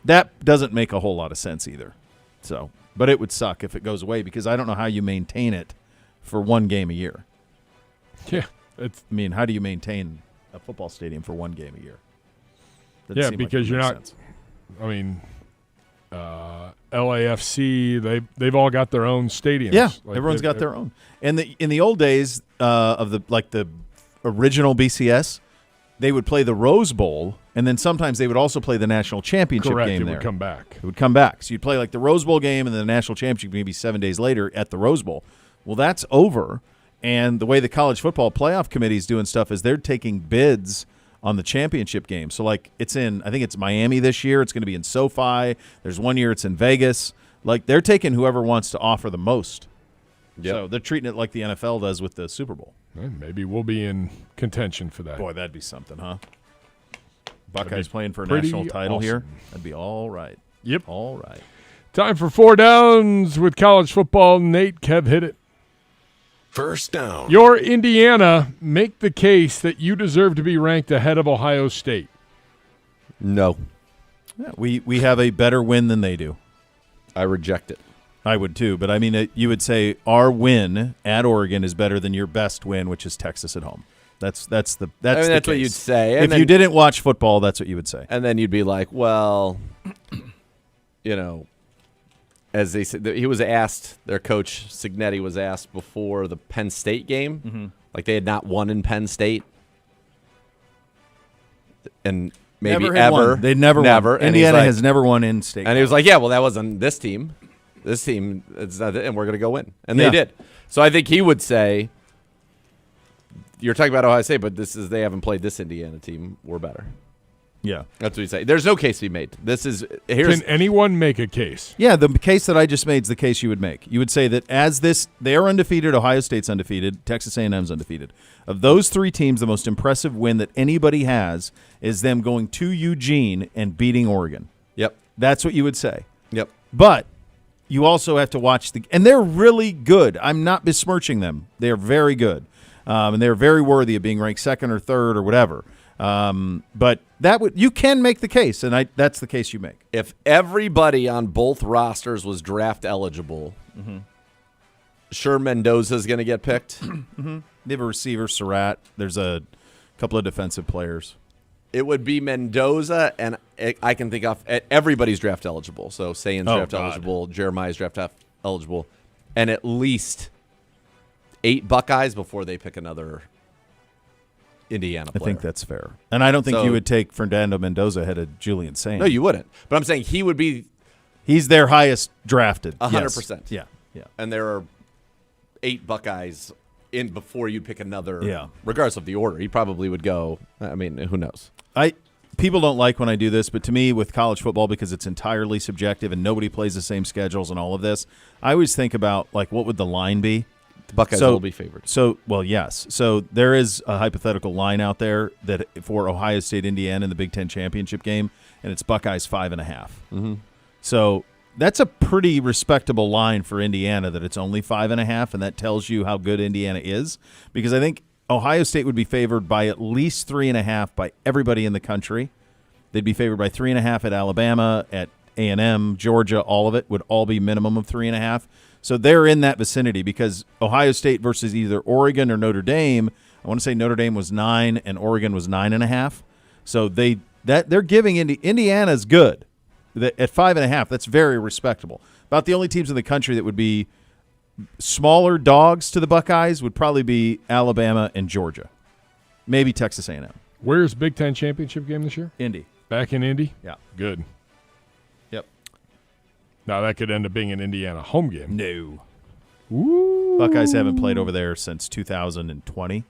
that doesn't make a whole lot of sense either. So, but it would suck if it goes away because I don't know how you maintain it for 1 game a year. Yeah. I mean, how do you maintain a football stadium for 1 game a year? Doesn't Yeah, seem like because it you're makes not. sense. I mean, LAFC, they've all got their own stadiums. Yeah, Like, everyone's got their own. And in the old days of the original BCS, they would play the Rose Bowl, and then sometimes they would also play the national championship Correct. game It there. would come back. It would come back. So you'd play like the Rose Bowl game and then the national championship maybe 7 days later at the Rose Bowl. Well, that's over. And the way the college football playoff committee is doing stuff is they're taking bids on the championship game. So like I think it's Miami this year. It's going to be in SoFi. There's 1 year it's in Vegas. Like they're taking whoever wants to offer the most. Yep. So they're treating it like the NFL does with the Super Bowl. Well, maybe we'll be in contention for that. Boy, that'd be something, huh? Buckeyes be playing for a pretty national title here. awesome. That'd be all right. Yep. All right. Time for 4 Downs with college football. Nate, Kev, hit it. First down. Your Indiana, make the case that you deserve to be ranked ahead of Ohio State. No. Yeah, we have a better win than they do. I reject it. I would too, but I mean, you would say our win at Oregon is better than your best win, which is Texas at home. That's the That's what case. you'd say. If you didn't watch football, that's what you would say. And then you'd be like, well, as they said, he was asked, their coach Signetti was asked before the Penn State game, like they had not won in Penn State, and maybe Never had ever. won. They'd never won. And he's Indiana like- has never won in state. And he was like, yeah, well, that wasn't this team. This team, it's not, and we're going to go win. And Yeah. they did. So I think he would say, you're talking about Ohio State, but they haven't played this Indiana team. We're better. Yeah. That's what he'd say. There's no case to be made. Here's Can anyone make a case? Yeah, the case that I just made is the case you would make. You would say that they are undefeated, Ohio State's undefeated, Texas A&M's undefeated. Of those 3 teams, the most impressive win that anybody has is them going to Eugene and beating Oregon. Yep. That's what you would say. Yep. But you also have to watch and they're really good. I'm not besmirching them. They're very good. And they're very worthy of being ranked 2nd or 3rd or whatever. But you can make the case, and that's the case you make. If everybody on both rosters was draft eligible, sure Mendoza's going to get picked. They have a receiver, Surratt. There's a couple of defensive players. It would be Mendoza, and I can think of everybody's draft eligible. So Sayan's draft eligible, Jeremiah's draft eligible, and at least 8 Buckeyes before they pick another Indiana player. I think that's fair. And I don't think So- you would take Fernando Mendoza ahead of Julian Saint. No, you wouldn't. But I'm saying he would be He's their highest drafted. 100%. Yes. Yeah. And there are 8 Buckeyes in before you pick another. Yeah. Regardless of the order, he probably would go. I mean, who knows? People don't like when I do this, but to me, with college football, because it's entirely subjective and nobody plays the same schedules and all of this, I always think about, like, what would the line be? The Buckeyes will be favored. So, well, yes. So there is a hypothetical line out there that for Ohio State, Indiana in the Big Ten championship game, and it's Buckeyes 5.5. Mm-hmm. So that's a pretty respectable line for Indiana that it's only 5.5, and that tells you how good Indiana is. Because I think Ohio State would be favored by at least 3.5 by everybody in the country. They'd be favored by 3.5 at Alabama, at A&M, Georgia. All of it would all be minimum of 3.5. So they're in that vicinity because Ohio State versus either Oregon or Notre Dame. I want to say Notre Dame was 9 and Oregon was 9.5. So they're giving Indiana's good at 5.5. That's very respectable. About the only teams in the country that would be smaller dogs to the Buckeyes would probably be Alabama and Georgia, maybe Texas A&M. Where's Big Ten championship game this year? Indy. Back in Indy? Yeah. Good. Yep. Now that could end up being an Indiana home game. No. Ooh. Buckeyes haven't played over there since 2020.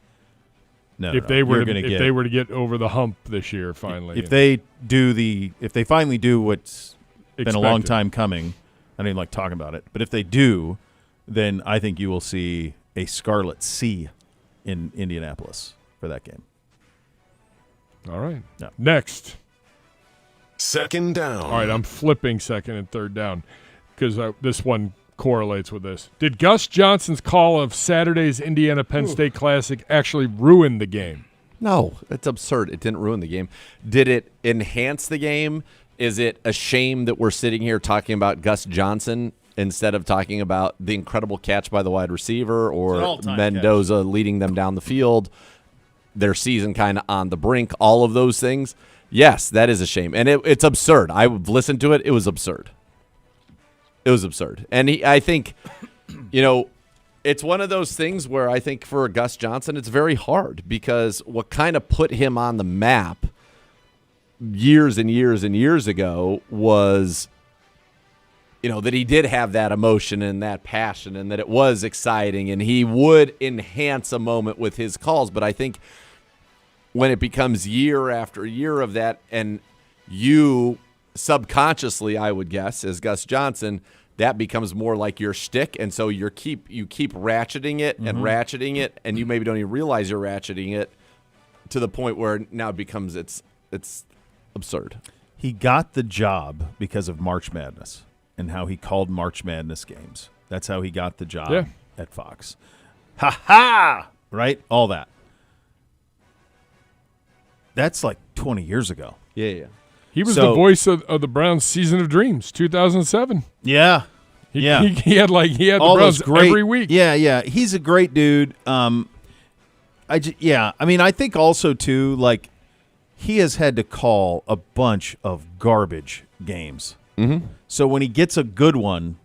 No. If they were they to get over the hump this year, finally. If they finally do what's been a long Expected. time coming, I don't even like talking about it, but if they do, then I think you will see a Scarlet C in Indianapolis for that game. All right. No. Next. Second down. All right, I'm flipping second and third down because this one correlates with this. Did Gus Johnson's call of Saturday's Indiana Penn State Classic actually ruin the game? No, it's absurd. It didn't ruin the game. Did it enhance the game? Is it a shame that we're sitting here talking about Gus Johnson instead of talking about the incredible catch by the wide receiver or Mendoza leading them down the field, their season kind of on the brink, all of those things? Yes, that is a shame. And it's absurd. I listened to it. It was absurd. It was absurd. And I think, it's one of those things where I think for Gus Johnson, it's very hard because what kind of put him on the map years and years and years ago was, that he did have that emotion and that passion and that it was exciting and he would enhance a moment with his calls. But I think when it becomes year after year of that and you subconsciously, I would guess, as Gus Johnson, that becomes more like your shtick, and so you keep ratcheting it and ratcheting it, and you maybe don't even realize you're ratcheting it to the point where now it becomes it's absurd. He got the job because of March Madness and how he called March Madness games. That's how he got the job at Fox. Ha ha! Right? All that. That's like 20 years ago. Yeah. He was the voice of the Browns' Season of Dreams, 2007. Yeah. He had the all Browns great, every week. Yeah. He's a great dude. I think also too, like, he has had to call a bunch of garbage games. Mm-hmm. So when he gets a good one,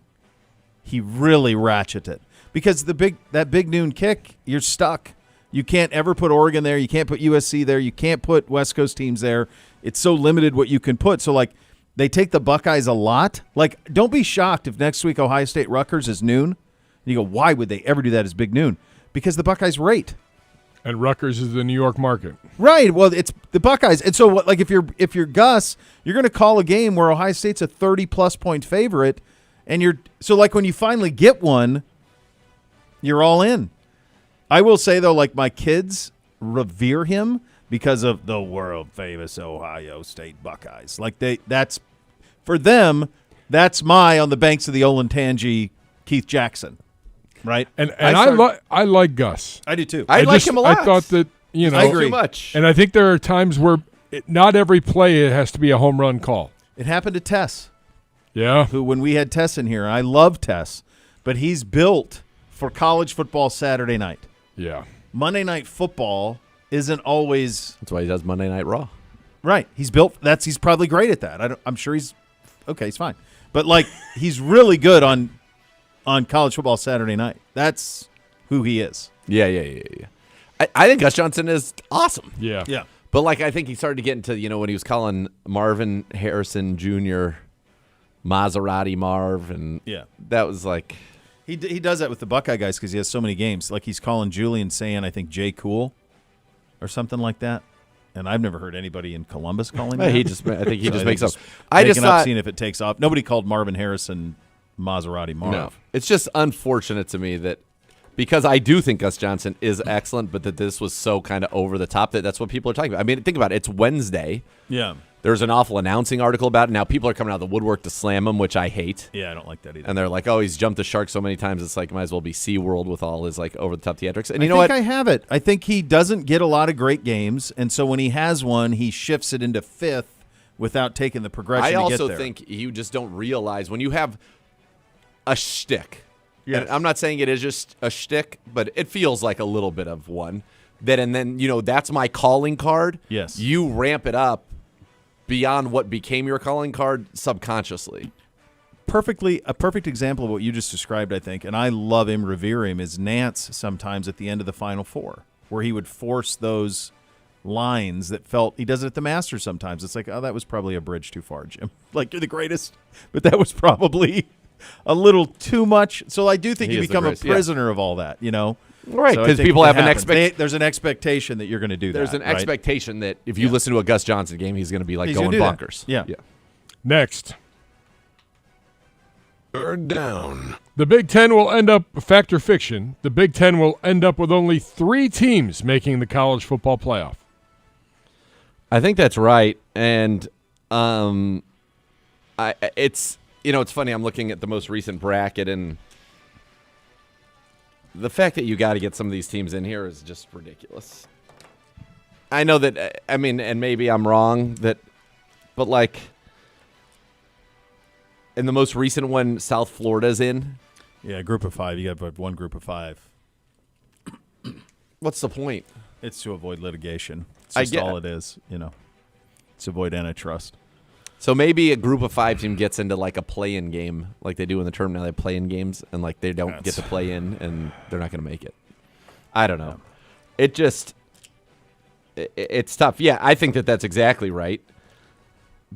he really ratchets it because that big noon kick, you're stuck. You can't ever put Oregon there. You can't put USC there. You can't put West Coast teams there. It's so limited what you can put. So, like, they take the Buckeyes a lot. Like, don't be shocked if next week Ohio State Rutgers is noon. And you go, why would they ever do that as big noon? Because the Buckeyes rate. And Rutgers is the New York market. Right. Well, it's the Buckeyes. And so, like, if you're Gus, you're going to call a game where Ohio State's a 30-plus point favorite. And like, when you finally get one, you're all in. I will say, though, like, my kids revere him because of the world-famous Ohio State Buckeyes. Like, that's for them, that's on the banks of the Olentangy, Keith Jackson, right? And I like Gus. I do, too. I like him a lot. I thought that, I agree. Too much. And I think there are times where not every play it has to be a home run call. It happened to Tess. Yeah. Who, when we had Tess in here, I love Tess, but he's built for college football Saturday night. Yeah. Monday Night Football isn't always. That's why he does Monday Night Raw. Right. He's probably great at that. I'm sure he's fine. But, like, he's really good on college football Saturday night. That's who he is. Yeah. I think Gus Johnson is awesome. Yeah. Yeah. But, like, I think he started to get into, when he was calling Marvin Harrison Jr. Maserati Marv, and that was like. He does that with the Buckeye guys because he has so many games. Like, he's calling Julian saying, I think, Jay Cool or something like that. And I've never heard anybody in Columbus calling that. I think he just makes up. I just thought, seeing if it takes off. Nobody called Marvin Harrison Maserati Marv. No. It's just unfortunate to me that because I do think Gus Johnson is excellent, but that this was so kind of over the top that's what people are talking about. I mean, think about it. It's Wednesday. Yeah. There's an awful announcing article about it. Now people are coming out of the woodwork to slam him, which I hate. Yeah, I don't like that either. And they're like, oh, he's jumped the shark so many times, it's like might as well be SeaWorld with all his like over-the-top theatrics. And you know what? I have it. I think he doesn't get a lot of great games, and so when he has one, he shifts it into fifth without taking the progression I to also get there. think you just don't realize when you have a shtick. Yes. And I'm not saying it is just a shtick, but it feels like a little bit of one. And then, that's my calling card. Yes. You ramp it up beyond what became your calling card subconsciously. A perfect example of what you just described, I think, and I love him, revere him, is Nance sometimes at the end of the Final Four, where he would force those lines that felt, he does it at the Masters sometimes. It's like, oh, that was probably a bridge too far, Jim. Like, you're the greatest, but that was probably a little too much. So I do think He you is the become a greatest, yeah. prisoner of all that, Right, So I because think people it have an happens. There's an expectation that you're going to do that. There's an right? expectation that if you listen to a Gus Johnson game, he's going to be like He's going gonna do that. bonkers. Yeah. Next. 3rd down. The Big Ten will end up, fact or fiction, the Big Ten will end up with only 3 teams making the college football playoff. I think that's right, and it's funny. I'm looking at the most recent bracket, and the fact that you got to get some of these teams in here is just ridiculous. I know that. I mean, and maybe I'm wrong but like in the most recent one, South Florida's in. Yeah, group of 5. You got one group of 5. What's the point? It's to avoid litigation. It's I just get all it is, It's avoid antitrust. So maybe a group of 5 team gets into like a play-in game, like they do in the tournament. Now they play-in games, and like they don't get to play in, and they're not going to make it. I don't know. It just it's tough. Yeah, I think that's exactly right,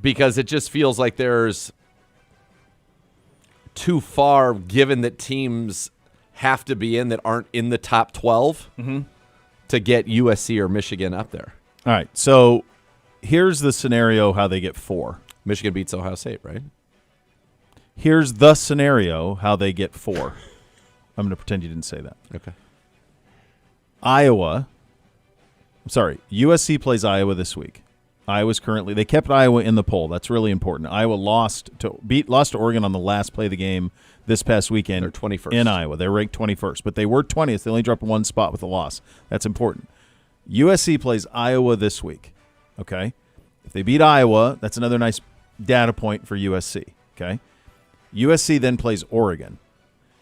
because it just feels like there's too far, given that teams have to be in that aren't in the top 12 to get USC or Michigan up there. All right, so here's the scenario how they get 4. Michigan beats Ohio State, right? Here's the scenario how they get 4. I'm going to pretend you didn't say that. Okay. USC plays Iowa this week. They kept Iowa in the poll. That's really important. Iowa lost to Oregon on the last play of the game this past weekend. They're 21st. In Iowa. They're ranked 21st, but they were 20th. They only dropped one spot with a loss. That's important. USC plays Iowa this week. Okay? If they beat Iowa, that's another nice data point for USC. Okay? USC then plays Oregon.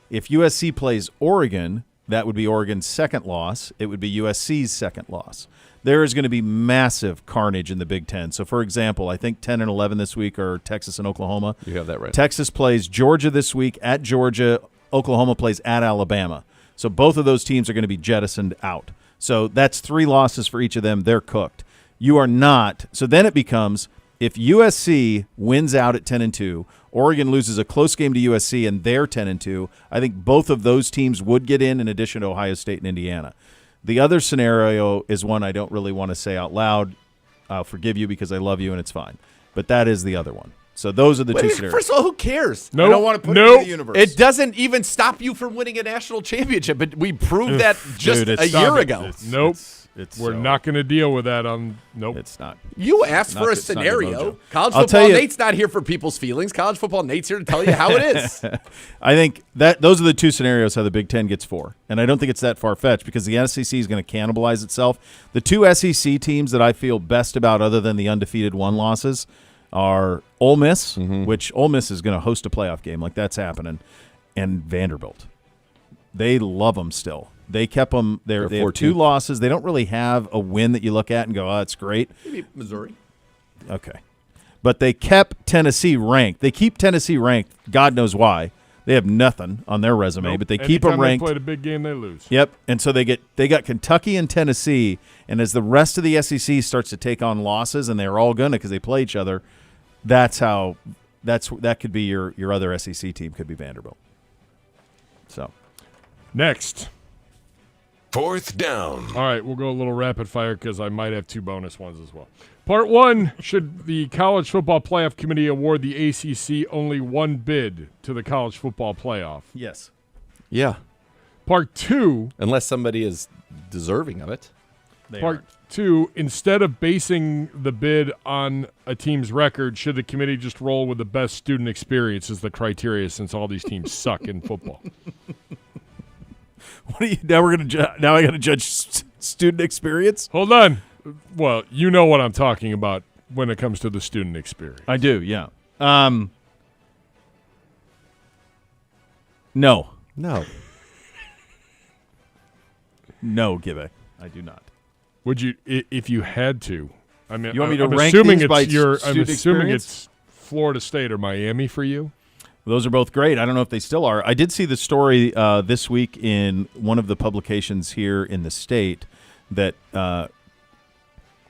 If USC plays Oregon, that would be Oregon's second loss. It would be USC's second loss. There is going to be massive carnage in the Big Ten. So, for example, I think 10 and 11 this week are Texas and Oklahoma. You have that right. Texas plays Georgia this week at Georgia. Oklahoma plays at Alabama. So both of those teams are going to be jettisoned out. So that's 3 losses for each of them. They're cooked. You are not. So then it becomes, if USC wins out at 10-2, Oregon loses a close game to USC and they're 10-2, I think both of those teams would get in addition to Ohio State and Indiana. The other scenario is one I don't really want to say out loud. I'll forgive you because I love you and it's fine. But that is the other one. So those are the 2 scenarios. First of all, who cares? Nope. I don't want to put it in the universe. It doesn't even stop you from winning a national championship. But we proved that just a year ago. Nope. It's We're not going to deal with that on – nope. It's not. You asked for a it's not scenario. your mojo. College I'll football tell you- Nate's not here for people's feelings. College football Nate's here to tell you how it is. I think that those are the 2 scenarios how the Big Ten gets 4. And I don't think it's that far-fetched because the SEC is going to cannibalize itself. The 2 SEC teams that I feel best about other than the undefeated 1 losses are Ole Miss, which Ole Miss is going to host a playoff game. Like that's happening, and Vanderbilt. They love them still. They kept them. They have 2 losses. They don't really have a win that you look at and go, oh, that's great. Maybe Missouri. Okay. But they kept Tennessee ranked. They keep Tennessee ranked. God knows why. They have nothing on their resume, Nope. but they keep them Anytime ranked. they played a big game, they lose. Yep. And so they got Kentucky and Tennessee, and as the rest of the SEC starts to take on losses, and they're all gonna because they play each other, that could be your other SEC team could be Vanderbilt. So Next. 4th down. All right, we'll go a little rapid fire because I might have 2 bonus ones as well. Part 1, should the College Football Playoff Committee award the ACC only 1 bid to the College Football Playoff? yes. Yeah. Part 2, Unless somebody is deserving of it. Part two, instead of basing the bid on a team's record, should the committee just roll with the best student experience as the criteria, since all these teams suck in football? What are you, now I got to judge student experience? Hold on. Well, you know what I'm talking about when it comes to the student experience. I do, yeah. No. No. No, Gibbe. I do not. Would you, if you had to? I mean, You want me to I'm rank assuming these by I'm assuming student it's Florida State or Miami for you. Those are both great. I don't know if they still are. I did see the story this week in one of the publications here in the state that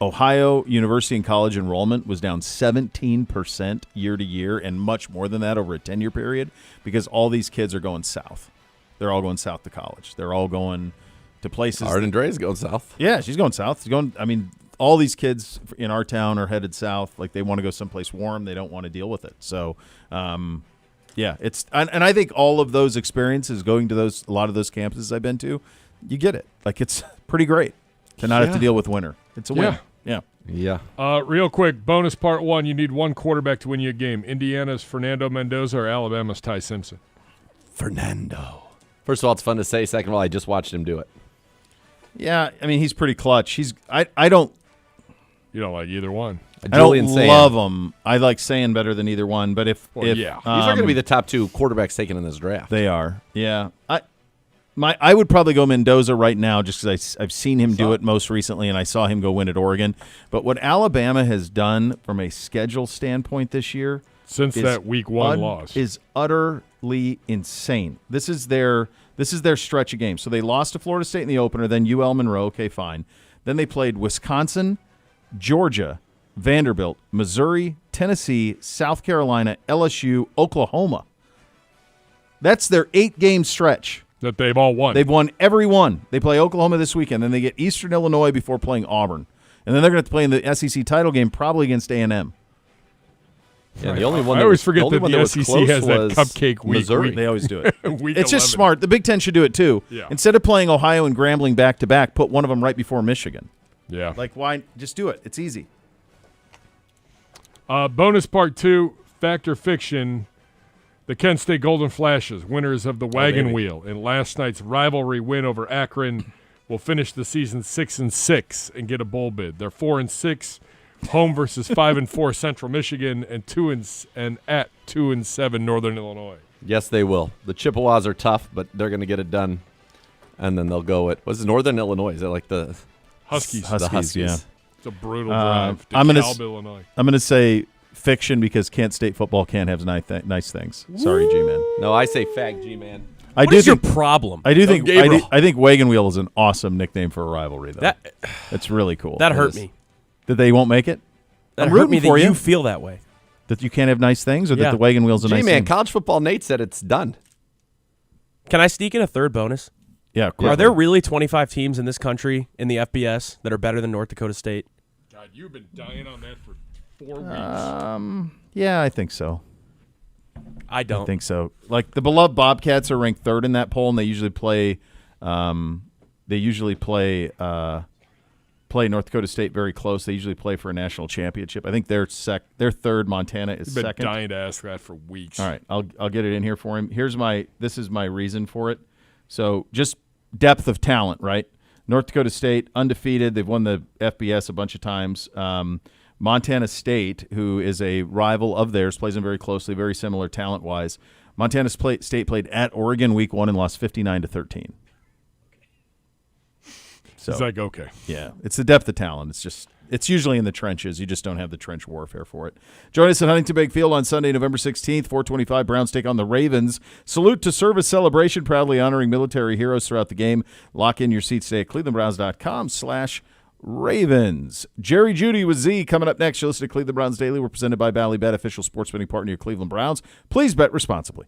Ohio University and college enrollment was down 17% year to year, and much more than that over a 10-year period, because all these kids are going south. They're all going south to college. They're all going to places. Arden Dre's going south. Yeah, she's going south. All these kids in our town are headed south. Like, they want to go someplace warm. They don't want to deal with it. So, yeah, and I think all of those experiences, going to a lot of those campuses I've been to, you get it. Like, it's pretty great to not have to deal with winter. It's a win. Yeah. Real quick, bonus part one, you need one quarterback to win you a game. Indiana's Fernando Mendoza or Alabama's Ty Simpson? Fernando. First of all, it's fun to say. Second of all, I just watched him do it. Yeah, I mean, he's pretty clutch. I don't You don't like either one. I don't love him. I like saying better than either one. But if these are going to be the top two quarterbacks taken in this draft. They are. Yeah. I would probably go Mendoza right now just because I've seen him do it most recently, and I saw him go win at Oregon. But what Alabama has done from a schedule standpoint this year since that week one loss is utterly insane. This is their stretch of games. So they lost to Florida State in the opener, then UL Monroe. Okay, fine. Then they played Wisconsin, Georgia, Vanderbilt, Missouri, Tennessee, South Carolina, LSU, Oklahoma. That's their 8-game stretch. That they've all won. They've won every one. They play Oklahoma this weekend. Then they get Eastern Illinois before playing Auburn. And then they're going to play in the SEC title game probably against A&M. Yeah, the only one I always forget the that the SEC has that cupcake week. Missouri. They always do it. It's just smart. The Big Ten should do it too. Yeah. Instead of playing Ohio and Grambling back-to-back, put one of them right before Michigan. Yeah. Like, why? Just do it. It's easy. Bonus part two, fact or fiction. The Kent State Golden Flashes, winners of the Wagon Wheel in last night's rivalry win over Akron, will finish the season 6-6 and get a bowl bid. They're 4-6, home versus 5-4 Central Michigan, and at 2-7 Northern Illinois. Yes, they will. The Chippewas are tough, but they're going to get it done, and then they'll go at what's it, Northern Illinois? Is that like the Huskies? The Huskies. Yeah. It's a brutal drive. I'm going Illinois. to say fiction because Kent State football can't have nice things. Sorry, G-Man. No, I say fag, G-Man. What is your problem? I do think I think Wagon Wheel is an awesome nickname for a rivalry, though. That's really cool. That hurt me. That they won't make it? That I'm hurt rooting me for that you. you feel that way. That you can't have nice things, or that the Wagon Wheel's a nice G-Man, thing? college football Nate said it's done. Can I sneak in a third bonus? Yeah. Are there really 25 teams in this country in the FBS that are better than North Dakota State? God, you've been dying on that for 4 weeks. Yeah, I think so. I don't. I think so. Like, the beloved Bobcats are ranked third in that poll, and they usually play play North Dakota State very close. They usually play for a national championship. I think they're third. Montana is You've been second. dying to ask that for weeks. All right, I'll get it in here for him. This is my reason for it. So just depth of talent, right? North Dakota State, undefeated. They've won the FBS a bunch of times. Montana State, who is a rival of theirs, plays them very closely, very similar talent-wise. Montana State played at Oregon week 1 and lost 59-13. So, it's like, okay. Yeah, it's the depth of talent. It's usually in the trenches. You just don't have the trench warfare for it. Join us at Huntington Bank Field on Sunday, November 16th, 4:25. Browns take on the Ravens. Salute to Service Celebration, proudly honoring military heroes throughout the game. Lock in your seats today at clevelandbrowns.com/Ravens. Jerry Jeudy with Z coming up next. You'll listen to Cleveland Browns Daily. We're presented by Ballybet, official sports betting partner of your Cleveland Browns. Please bet responsibly.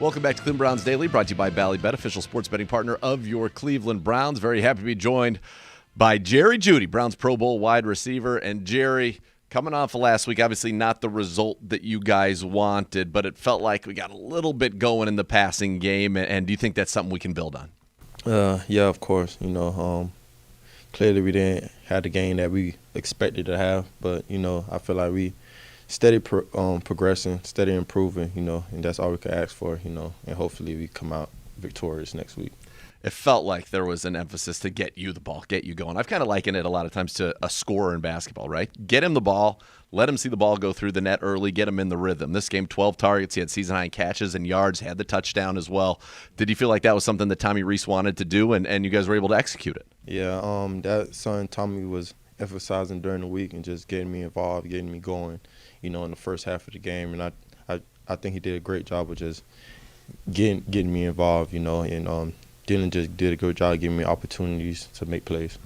Welcome back to Cleveland Browns Daily, brought to you by Ballybet, official sports betting partner of your Cleveland Browns. Very happy to be joined by Jerry Jeudy, Browns Pro Bowl wide receiver. And Jerry, coming off of last week, obviously not the result that you guys wanted, but it felt like we got a little bit going in the passing game. And do you think that's something we can build on? Yeah, of course. Clearly we didn't have the game that we expected to have, but, I feel like we steady progressing, steady improving, and that's all we can ask for, and hopefully we come out victorious next week. It felt like there was an emphasis to get you the ball, get you going. I've kind of likened it a lot of times to a scorer in basketball, right? Get him the ball, let him see the ball go through the net early, get him in the rhythm. This game, 12 targets, he had season-high catches and yards, had the touchdown as well. Did you feel like that was something that Tommy Rees wanted to do, and you guys were able to execute it? Yeah, that's something Tommy was emphasizing during the week and just getting me involved, getting me going, in the first half of the game. And I think he did a great job of just getting me involved, and Dylan just did a good job giving me opportunities to make plays.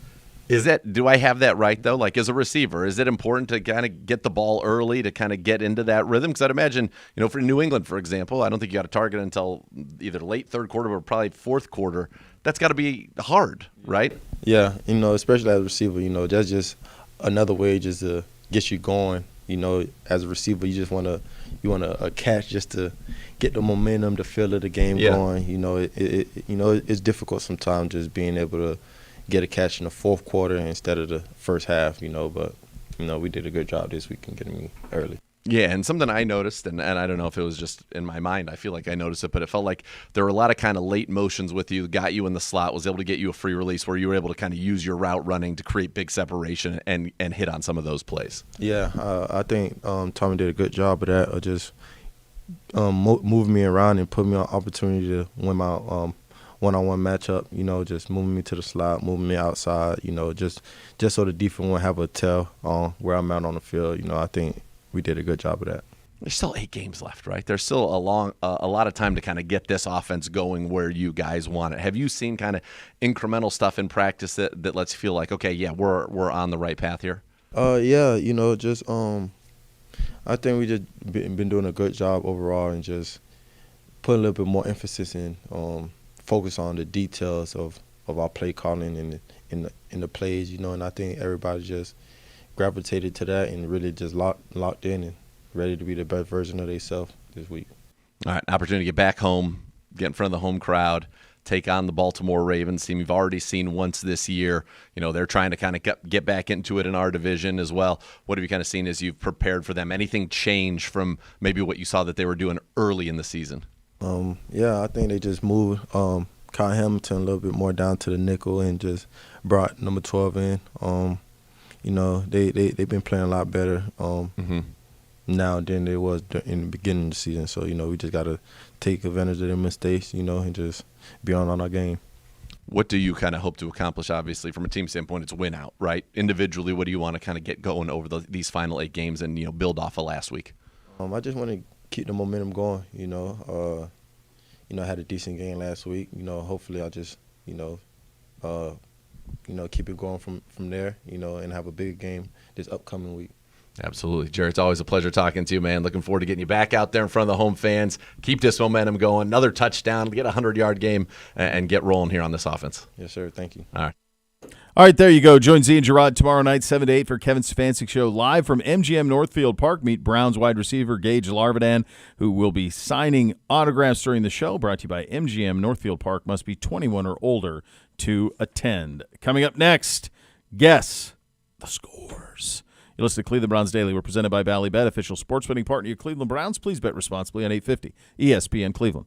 Do I have that right, though? Like, as a receiver, is it important to kind of get the ball early to kind of get into that rhythm? Because I'd imagine, for New England, for example, I don't think you got a target until either late third quarter or probably fourth quarter. That's got to be hard, right? Yeah, especially as a receiver, that's just another way just to get you going. As a receiver, you just want to catch just to get the momentum, the feel of the game going. It's difficult sometimes just being able to get a catch in the fourth quarter instead of the first half. But we did a good job this week in getting me early. Yeah, and something I noticed, and I don't know if it was just in my mind, I feel like I noticed it, but it felt like there were a lot of kind of late motions with you, got you in the slot, was able to get you a free release where you were able to kind of use your route running to create big separation and hit on some of those plays. Yeah, I think Tommy did a good job of that, of just moving me around and putting me on opportunity to win my one-on-one matchup, just moving me to the slot, moving me outside, just so the defense won't have a tell on where I'm at on the field. I think we did a good job of that. There's still 8 games left, right? There's still a lot of time to kind of get this offense going where you guys want it. Have you seen kind of incremental stuff in practice that lets you feel like, okay, yeah, we're on the right path here? Yeah, just I think we just been doing a good job overall and just putting a little bit more emphasis in focus on the details of our play calling and in the plays, and I think everybody just gravitated to that and really just locked in and ready to be the best version of themselves this week. All right, opportunity to get back home, get in front of the home crowd, take on the Baltimore Ravens, team you've already seen once this year. They're trying to kind of get back into it in our division as well. What have you kind of seen as you've prepared for them? Anything change from maybe what you saw that they were doing early in the season? Yeah, I think they just moved Kyle Hamilton a little bit more down to the nickel and just brought number 12 in. They've been playing a lot better now than they was in the beginning of the season. So, we just got to take advantage of their mistakes, and just be on our game. What do you kind of hope to accomplish, obviously, from a team standpoint? It's win out, right? Individually, what do you want to kind of get going over these final 8 games and, build off of last week? I just want to keep the momentum going, I had a decent game last week. Hopefully I'll just, keep it going from there, and have a big game this upcoming week. Absolutely. Jerry, it's always a pleasure talking to you, man. Looking forward to getting you back out there in front of the home fans. Keep this momentum going. Another touchdown, get a 100-yard game, and get rolling here on this offense. Yes, sir. Thank you. All right. All right, there you go. Join Z and Gerard tomorrow night, 7 to 8 for Kevin Stefanski Show live from MGM Northfield Park. Meet Browns wide receiver Gage Larvidan, who will be signing autographs during the show. Brought to you by MGM Northfield Park. Must be 21 or older to attend. Coming up next, guess the scores. You listen to Cleveland Browns Daily. We're presented by Ballybet, official sports betting partner of your Cleveland Browns. Please bet responsibly on 850 ESPN Cleveland.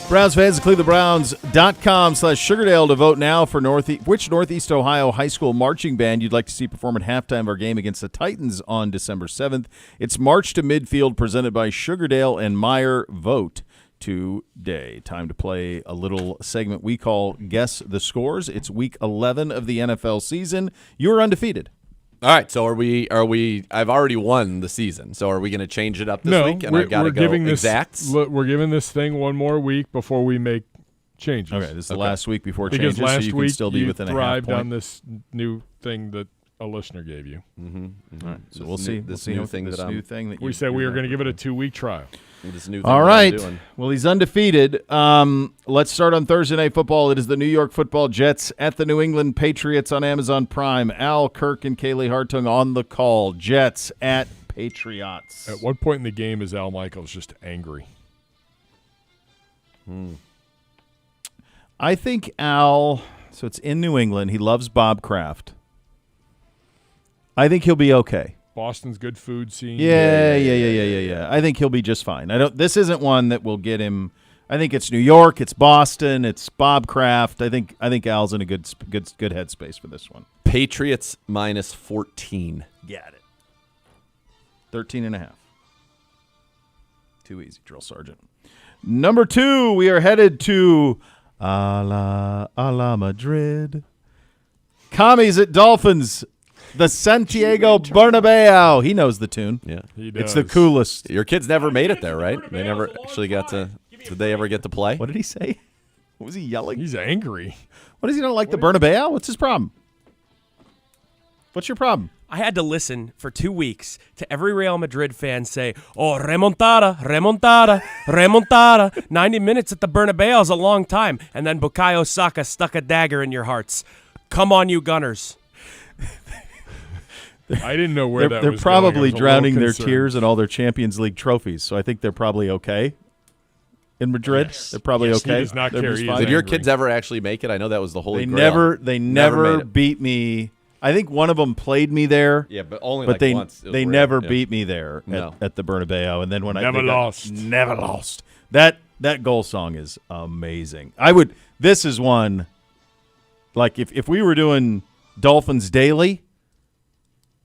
Browns fans at clevelandbrowns.com/Sugardale to vote now for which Northeast Ohio high school marching band you'd like to see perform at halftime of our game against the Titans on December 7th. It's March to Midfield presented by Sugardale and Meyer. Vote today. Time to play a little segment we call Guess the Scores. It's week 11 of the NFL season. You're undefeated. All right, so are we? I've already won the season, so are we going to change it up this week? And I've got to go exacts? We're giving this thing one more week before we make changes. Okay, this is the last week before because changes, last so you week can still be you within a half thrived point. on this new thing that a listener gave you. All right, so we'll see. This we'll new see thing this that new thing that we said we were going to give it a 2-week trial. This new thing All that right. I'm doing. Well, he's undefeated. Let's start on Thursday Night Football. It is the New York Football Jets at the New England Patriots on Amazon Prime. Al, Kirk, and Kaylee Hartung on the call. Jets at Patriots. At what point in the game is Al Michaels just angry? I think Al, so it's in New England. He loves Bob Kraft. I think he'll be okay. Boston's good food scene. Yeah. I think he'll be just fine. This isn't one that will get him. I think it's New York, it's Boston, it's Bob Kraft. I think Al's in a good headspace for this one. Patriots minus 14. Got it. 13.5. Too easy, drill sergeant. Number 2, we are headed to a la Madrid. Commies at Dolphins. The Santiago Bernabeu. He knows the tune. Yeah, he does. It's the coolest. Your kids never made it there, right? They never actually got to. Did they ever get to play? What did he say? What was he yelling? He's angry. What does he not like the Bernabeu? What's his problem? What's your problem? I had to listen for 2 weeks to every Real Madrid fan say, "Oh, remontada, remontada, remontada." 90 minutes at the Bernabeu is a long time. And then Bukayo Saka stuck a dagger in your hearts. Come on, you Gunners. I didn't know where that they're was probably going. I was a drowning little their concerned. tears in all their Champions League trophies, so I think they're probably okay. In Madrid, they're probably Yes, he okay. does not They're care. just He fine. is Did your angry. kids ever actually make it? I know that was the holy They grail. never made it. beat me. I think one of them played me there. Yeah, but only but like they once. It was they rare. never Yeah. beat me there No. at the Bernabeu. And then when Never lost. never lost. That goal song is amazing. This is one. Like if we were doing Dolphins Daily,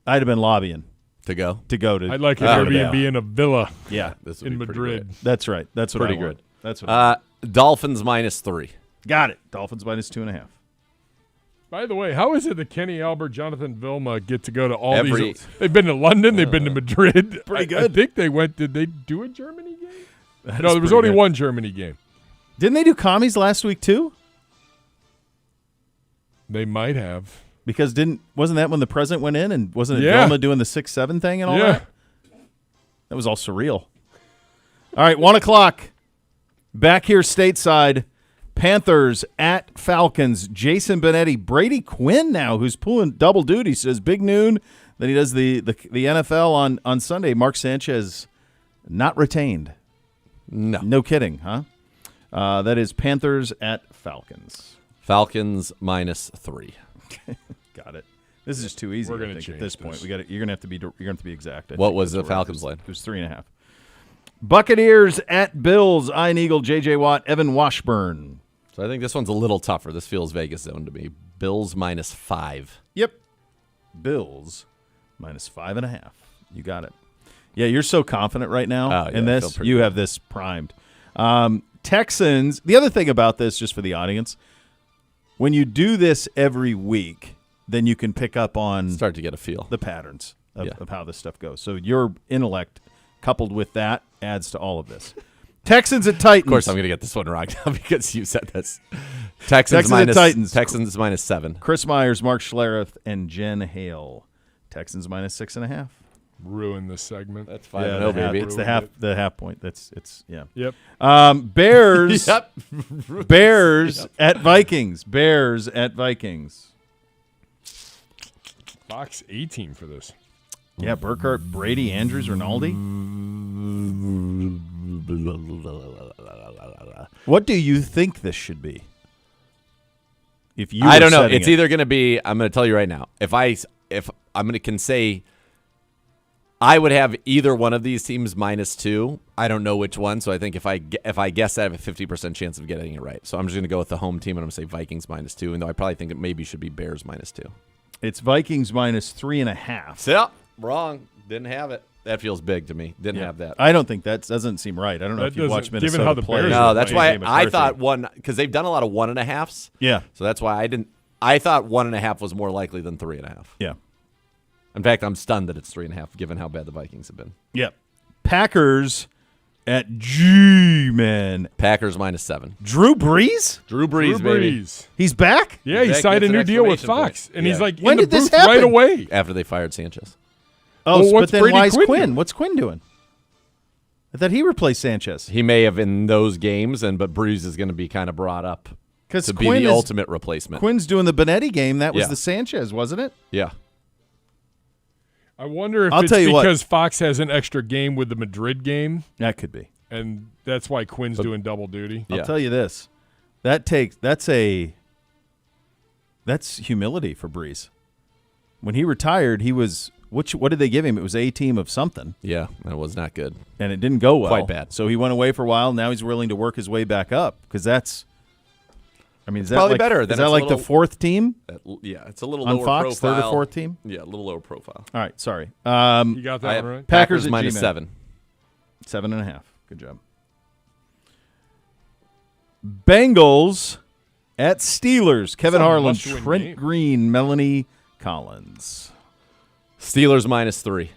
I'd have been lobbying to go. I'd like an Bernabeu. Airbnb in a villa Yeah, This would in be pretty Madrid. great. that's right. That's what Pretty I want. good. That's what. I want. Dolphins minus 3. Got it. Dolphins minus 2.5. By the way, how is it that Kenny Albert, Jonathan Vilma get to go to all Every- these? They've been to London. They've been to Madrid. Pretty I good. think they went. Did they do a Germany game? That No, is there was pretty only good. one Germany game. Didn't they do commies last week too? They might have. Because wasn't that when the president went in and wasn't it Yeah. Vilma doing the 6-7 thing and all Yeah. that? That was all surreal. All right, 1:00. Back here stateside. Panthers at Falcons. Jason Benetti, Brady Quinn now, who's pulling double duty, says big noon. Then he does the NFL on Sunday. Mark Sanchez not retained. No kidding, huh? That is Panthers at Falcons. Falcons minus 3. Got it. This is just too easy. We're I gonna think, at change this point. this. You're gonna have to be exact. I What think. was That's the where Falcons it line? It was 3.5. Buccaneers at Bills. Ian Eagle, J.J. Watt, Evan Washburn. So I think this one's a little tougher. This feels Vegas zone to me. Bills minus 5. Yep. Bills minus 5.5. You got it. Yeah, you're so confident right now Oh, yeah, in I feel this. pretty You good. have this primed. Texans. The other thing about this, just for the audience, when you do this every week, then you can pick up on Start to get a feel. the patterns of, Yeah. of how this stuff goes. So your intellect coupled with that adds to all of this. Texans at Titans. Of course, I'm going to get this one wrong now because you said this. Texans at Titans. Texans minus 7. Chris Myers, Mark Schlereth, and Jen Hale. Texans minus 6.5. Ruin this segment. That's 5-0, baby. It's the half point. It's yeah. Yep. Bears. Yep. Bears at Vikings. Bears at Vikings. Fox 18 for this. Yeah, Burkhardt, Brady, Andrews, Rinaldi. What do you think this should be? If you, I were don't know. setting It's it? either going to be. I'm going to tell you right now. If I'm going to can say, I would have either one of these teams minus 2. I don't know which one, so I think if I guess, I have a 50% chance of getting it right. So I'm just going to go with the home team, and I'm going to say Vikings -2, even though I probably think it maybe should be Bears -2. It's Vikings -3.5. Yep, wrong. Didn't have it. That feels big to me. Didn't have that. I don't think that doesn't seem right. I don't know That if you watched doesn't- Minnesota given how the play. Bears No, that's why AJ I McCarthy. thought one, because they've done a lot of 1.5s. Yeah. So that's why I didn't. I thought 1.5 was more likely than 3.5. Yeah. In fact, I'm stunned that it's 3.5, given how bad the Vikings have been. Yep. Packers at G-Man. Packers -7. Drew Brees? Drew Brees, baby. He's back? Yeah, he Back signed a gets an new deal with exclamation Fox, point. and he's Yeah. like When in the did this booth right happen? away. After they fired Sanchez. Oh, Well, but what's then Brady why is Quinn Quinn? doing? What's Quinn doing? I thought he replaced Sanchez. He may have in those games, but Brees is going to be kind of brought up to be the ultimate replacement. Quinn's doing the Benetti game. That was Yeah. the Sanchez, wasn't it? Yeah. I wonder if I'll it's tell you what. because Fox has an extra game with the Madrid game, That could be. and that's why Quinn's doing double duty. Yeah. I'll tell you this. That's humility for Brees. When he retired, he was what did they give him? It was a team of something, Yeah, that was not good. and it didn't go well. Quite bad. So he went away for a while. Now he's willing to work his way back up because that's. I mean, is that probably like, better. Is Then that it's a like the little- fourth team Yeah, it's a little on lower Fox, profile. third or fourth team? Yeah, a little lower profile. All right, sorry. You got that I one have right? Packers at -7. G-Man. 7.5. Good job. Bengals at Steelers. Kevin That's a Harlan, must-win Trent game. Green, Melanie Collins. Steelers -3.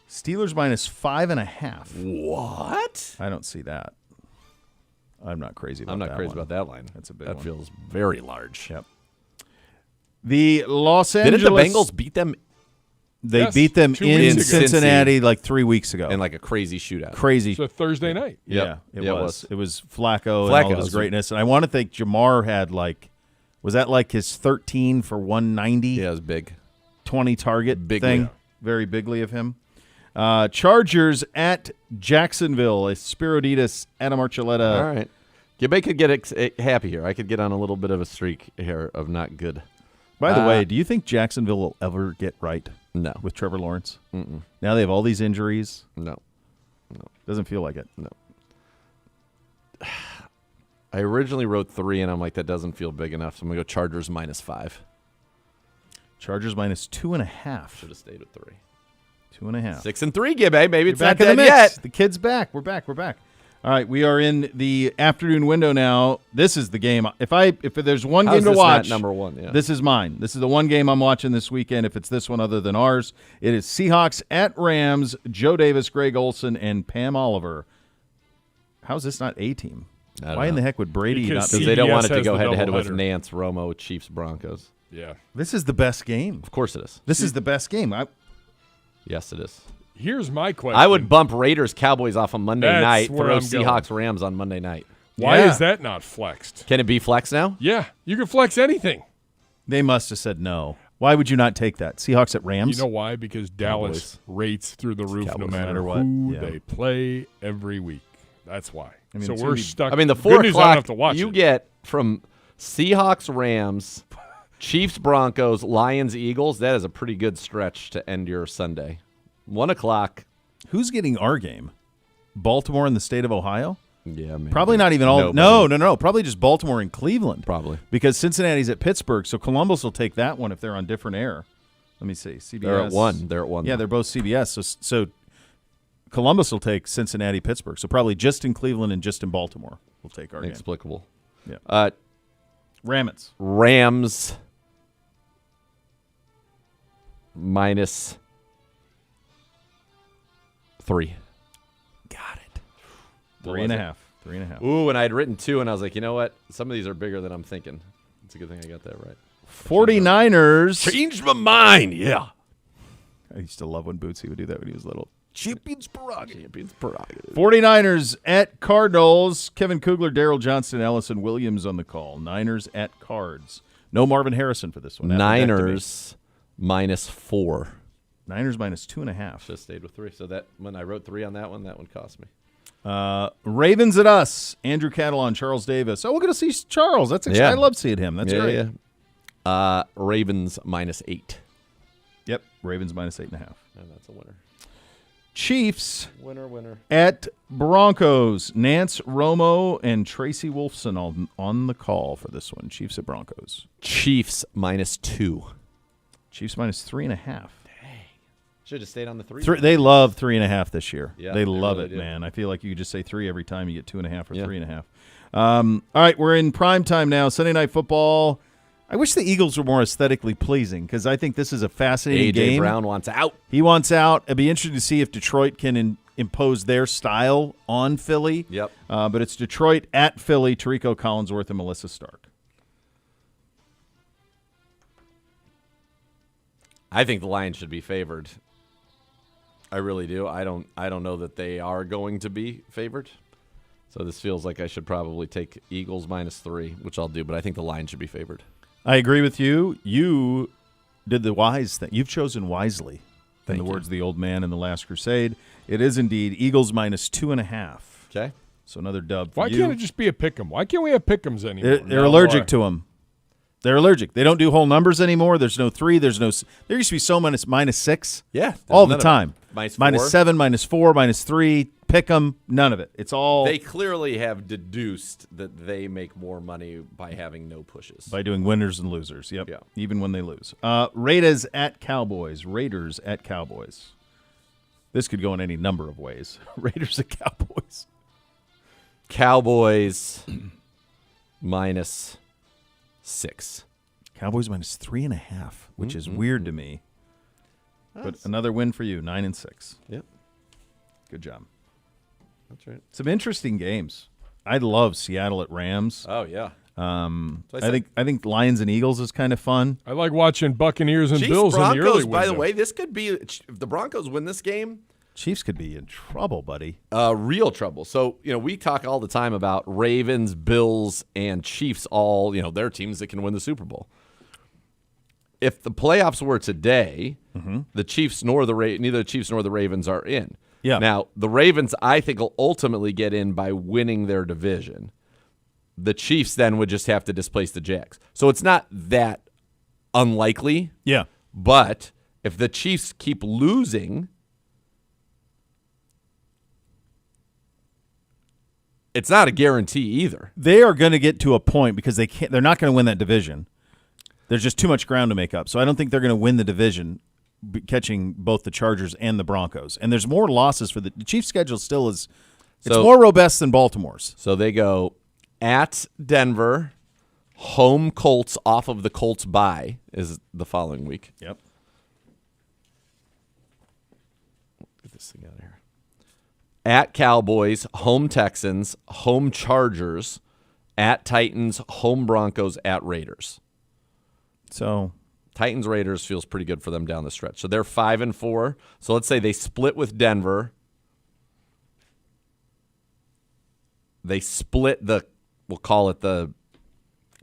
Steelers -5.5. What? I don't see that. I'm not crazy about I'm that. not crazy one. about that line. That's a big That one. feels very large. Yep. The Los Didn't Angeles. the Bengals beat them They Yes, beat them 2 in weeks ago. Cincinnati like 3 weeks ago. in like a crazy shootout? Crazy. It's a Thursday night. Yeah, Yep. it Yeah, it was. was. It was Flacco and Flacco all his was- greatness. And I want to think Jamar had was that like his 13 for 190? Yeah, it was big. 20 target Bigly. thing. Very bigly of him. Chargers at Jacksonville. A Spiroditas, Adam Archuleta. All right. Gibbe could get happy here. I could get on a little bit of a streak here of not good. By the way, do you think Jacksonville will ever get right No. with Trevor Lawrence? Mm-mm. Now they have all these injuries. No. Doesn't feel like it. No. I originally wrote 3, and I'm like, that doesn't feel big enough. So I'm going to go Chargers -5. Chargers -2.5. Should have stayed with 3. 2.5. 6-3, Gibbe. Maybe it's Back not in the dead mix. yet. The kid's back. We're back. All right, we are in the afternoon window now. This is the game. If there's one How game is to this watch, not number 1? Yeah. this is mine. This is the one game I'm watching this weekend. If it's this one other than ours, it is Seahawks at Rams. Joe Davis, Greg Olson, and Pam Oliver. How's this not A team? I don't Why in know. the heck would Brady Because not? Because they don't want it to CBS go has head the to head with doubleheader. Nance, Romo, Chiefs, Broncos. Yeah. This is the best game. Of course it is. This is the best game. Yes, it is. Here's my question. I would bump Raiders Cowboys off on Monday That's night. where Throw I'm going. Seahawks Rams on Monday night. Why Yeah. is that not flexed? Can it be flex now? Yeah, you can flex anything. They must have said no. Why would you not take that? Seahawks at Rams? You know why? Because Dallas rates through the roof no Cowboys. matter what. who Yeah. they play every week. That's why. I mean, so it's we're gonna be- stuck. I mean, the Good 4 news, I don't have o'clock to watch you it. get from Seahawks Rams, Chiefs Broncos, Lions Eagles. That is a pretty good stretch to end your Sunday. 1 o'clock. Who's getting our game? Baltimore in the state of Ohio? Yeah, maybe. Probably not even all. Nobody. No. Probably just Baltimore and Cleveland. Probably. Because Cincinnati's at Pittsburgh, so Columbus will take that one if they're on different air. Let me see. CBS. They're at 1. They're at 1. Yeah, they're both CBS. So Columbus will take Cincinnati, Pittsburgh. So probably just in Cleveland and just in Baltimore will take our game. Inexplicable. Yeah. Ramets. Rams -3. Got it. 3.5. 3.5. Ooh, and I had written 2, and I was like, you know what? Some of these are bigger than I'm thinking. It's a good thing I got that right. 49ers. Changed my mind. Yeah. I used to love when Bootsy would do that when he was little. Champions prerogative. 49ers at Cardinals. Kevin Kugler, Daryl Johnston, Ellison Williams on the call. Niners at Cards. No Marvin Harrison for this one. Niners -4. Niners -2.5. Should have stayed with 3. So that when I wrote 3 on that one cost me. Ravens at us. Andrew Catalon, Charles Davis. Oh, we're going to see Charles. That's exciting. Yeah. I love seeing him. That's great. Yeah. Ravens -8. Yep. Ravens -8.5. And that's a winner. Chiefs Winner. at Broncos. Nance Romo and Tracy Wolfson on the call for this one. Chiefs at Broncos. Chiefs -2. Chiefs -3.5. Should have stayed on the 3. They love 3.5 this year. Yeah, they love really it, do. man. I feel like you could just say 3 every time you get 2.5 or 3.5. All right, we're in prime time now. Sunday Night Football. I wish the Eagles were more aesthetically pleasing because I think this is a fascinating game. A.J. Brown wants out. He wants out. It'd be interesting to see if Detroit can impose their style on Philly. Yep. But it's Detroit at Philly, Tarico Collinsworth and Melissa Stark. I think the Lions should be favored. I really do. I don't know that they are going to be favored. So this feels like I should probably take Eagles -3, which I'll do, but I think the Lions should be favored. I agree with you. You did the wise thing. You've chosen wisely, in the words of the old man in The Last Crusade. It is indeed Eagles -2.5. Okay. So another dub for Why you. can't it just be a pick'em? Why can't we have pick'ems anymore? They're allergic to them. They're allergic. They don't do whole numbers anymore. There's no 3. There used to be so -6. Yeah. All the time. -4. -7, -4, -3. Pick them. None of it. It's all They clearly have deduced that they make more money by having no pushes. by doing winners and losers. Yep. Yeah. Even when they lose. Raiders at Cowboys. Raiders at Cowboys. This could go in any number of ways. Raiders at Cowboys. Cowboys -6. Cowboys -3.5, which is weird to me. But another win for you, 9-6. Yep. Good job. That's right. Some interesting games. I love Seattle at Rams. Oh yeah. I think Lions and Eagles is kind of fun. I like watching Buccaneers and Chiefs, Bills Broncos, in the early by the window. way, this could be if the Broncos win this game. Chiefs could be in trouble, buddy. Real trouble. So, we talk all the time about Ravens, Bills, and Chiefs all, they're teams that can win the Super Bowl. If the playoffs were today, the Chiefs neither the Chiefs nor the Ravens are in. Yeah. Now, the Ravens, I think, will ultimately get in by winning their division. The Chiefs then would just have to displace the Jags. So it's not that unlikely. Yeah. But if the Chiefs keep losing, it's not a guarantee either. They are going to get to a point because they're not going to win that division. There's just too much ground to make up. So I don't think they're going to win the division, catching both the Chargers and the Broncos. And there's more losses for the Chiefs' schedule still is it's more robust than Baltimore's. So they go at Denver, home Colts off of the Colts bye is the following week. Yep. Get this thing out of here. At Cowboys, home Texans, home Chargers, at Titans, home Broncos, at Raiders. So Titans Raiders feels pretty good for them down the stretch. So they're 5-4. So let's say they split with Denver. They split we'll call it the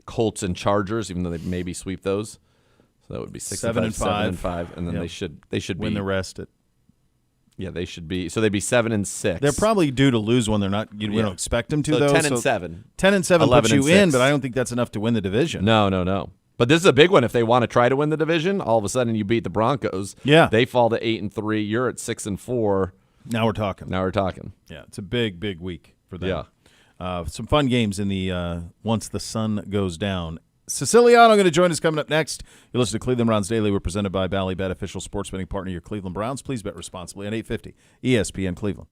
Colts and Chargers, even though they maybe sweep those. So that would be 6-5, 7-5, and then they should win be the rest. They should be. So they'd be 7-6. They're probably due to lose when they're not. We don't expect them to. So though. 10-7. 10-7 puts you 11-6. in, but I don't think that's enough to win the division. No. But this is a big one. If they want to try to win the division, all of a sudden you beat the Broncos. Yeah. They fall to 8-3. You're at 6-4. Now we're talking. Yeah, it's a big week for them. Yeah. Some fun games in the once the sun goes down. Siciliano going to join us coming up next. You listen to Cleveland Browns Daily. We're presented by Ballybet, official sports betting partner of your Cleveland Browns. Please bet responsibly on 850 ESPN Cleveland.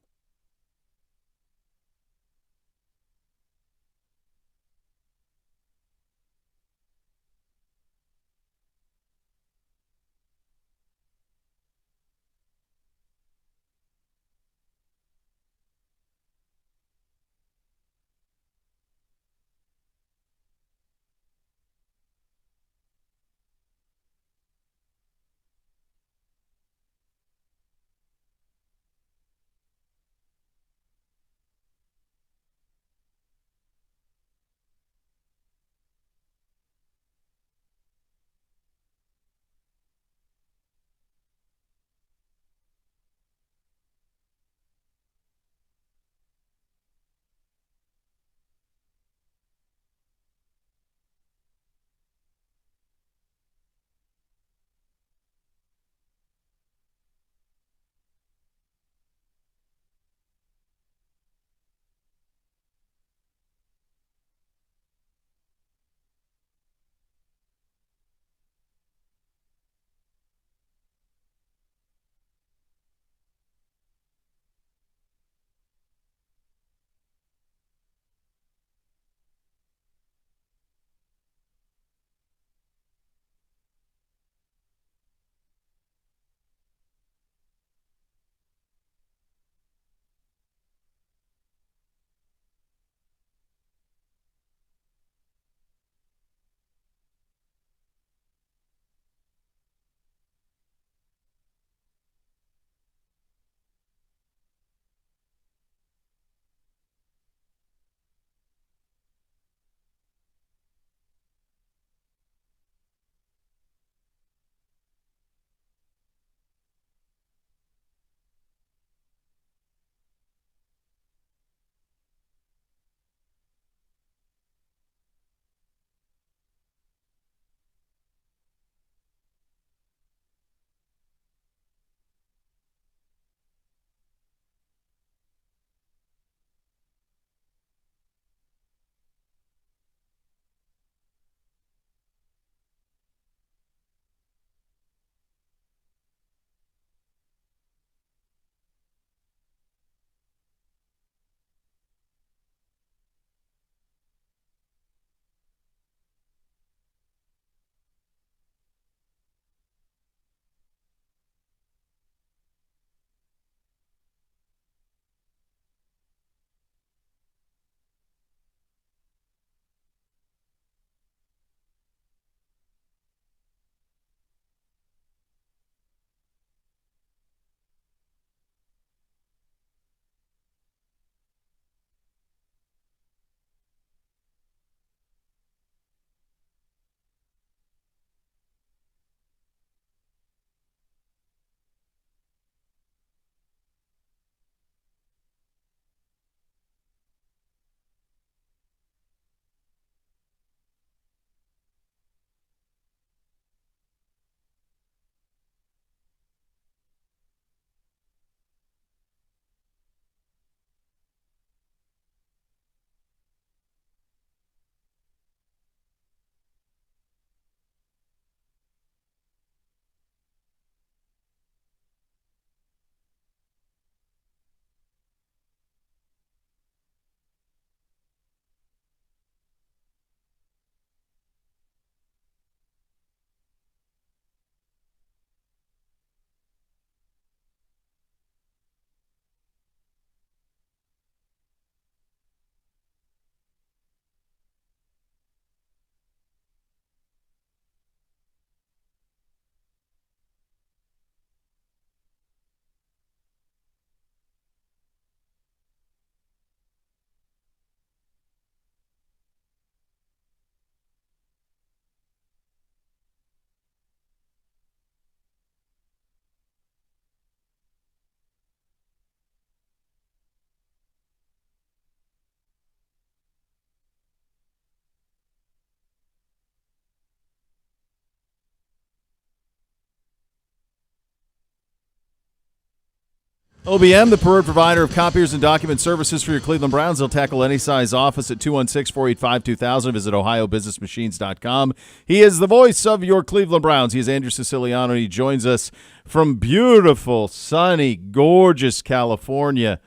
OBM, the preferred provider of copiers and document services for your Cleveland Browns. They'll tackle any size office at 216-485-2000. Visit ohiobusinessmachines.com. He is the voice of your Cleveland Browns. He is Andrew Siciliano, and he joins us from beautiful, sunny, gorgeous California,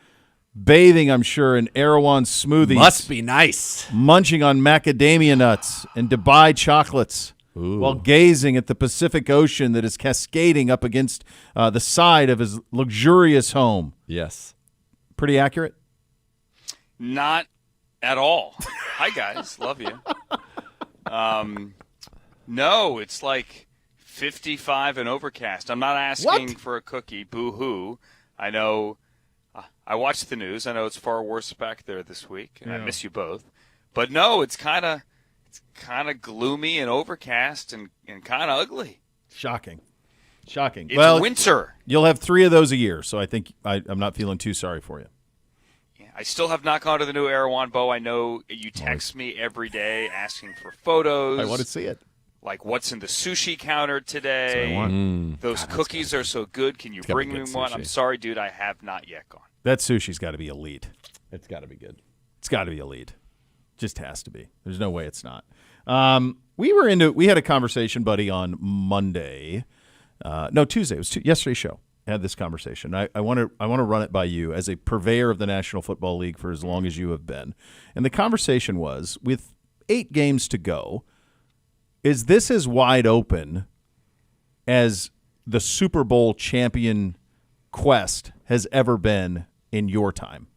bathing, I'm sure, in Erewhon smoothies. Must be nice. Munching on macadamia nuts and Dubai chocolates. Ooh. While gazing at the Pacific Ocean that is cascading up against the side of his luxurious home. Yes. Pretty accurate? Not at all. Hi, guys. Love you. No, it's like 55 and overcast. I'm not asking for a cookie. Boo-hoo. I know. I watched the news. I know it's far worse back there this week, and I miss you both. But no, it's kind of gloomy and overcast and kind of ugly. Shocking. It's well, winter. You'll have 3 of those a year, so I think I'm not feeling too sorry for you. Yeah, I still have not gone to the new Erewhon Bow. I know you text me every day asking for photos. I want to see it. Like what's in the sushi counter today. That's what I want. Those cookies are so good. Can you bring me one? I'm sorry, dude. I have not yet gone. That sushi's got to be elite. It's got to be good. It's got to be elite. Just has to be. There's no way it's not. We had a conversation, buddy, on Monday. Tuesday. It was yesterday's show. I had this conversation. I want to run it by you as a purveyor of the National Football League for as long as you have been. And the conversation was, with 8 games to go, is this as wide open as the Super Bowl champion quest has ever been in your time?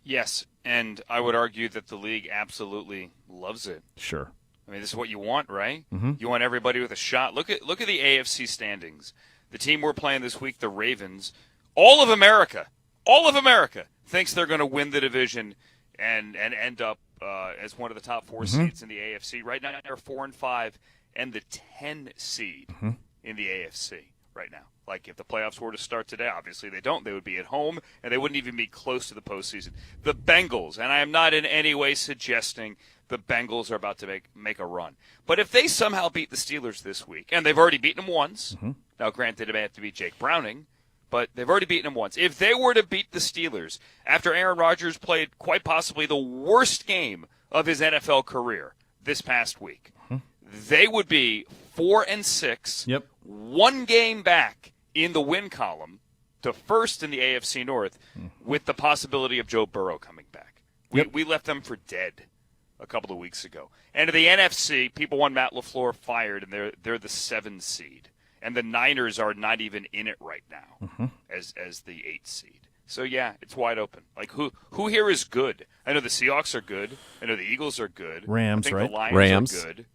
Yes, and I would argue that the league absolutely loves it. Sure. I mean, this is what you want, right? Mm-hmm. You want everybody with a shot. Look at the AFC standings. The team we're playing this week, the Ravens, all of America thinks they're going to win the division and end up as one of the top 4 seeds in the AFC. Right now, they're 4 and 5, and the 10 seed in the AFC right now. Like, if the playoffs were to start today, obviously they don't. They would be at home, and they wouldn't even be close to the postseason. The Bengals, and I am not in any way suggesting the Bengals are about to make a run. But if they somehow beat the Steelers this week, and they've already beaten them once, now granted it may have to be Jake Browning, but they've already beaten them once. If they were to beat the Steelers after Aaron Rodgers played quite possibly the worst game of his NFL career this past week, they would be 4 and 6, 1 game back in the win column to first in the AFC North, with the possibility of Joe Burrow coming back. We left them for dead a couple of weeks ago. And to the NFC, people want Matt LaFleur fired, and they're the 7 seed. And the Niners are not even in it right now as the 8 seed. So, yeah, it's wide open. Like, who here is good? I know the Seahawks are good. I know the Eagles are good. Rams, I think right? the Lions are good.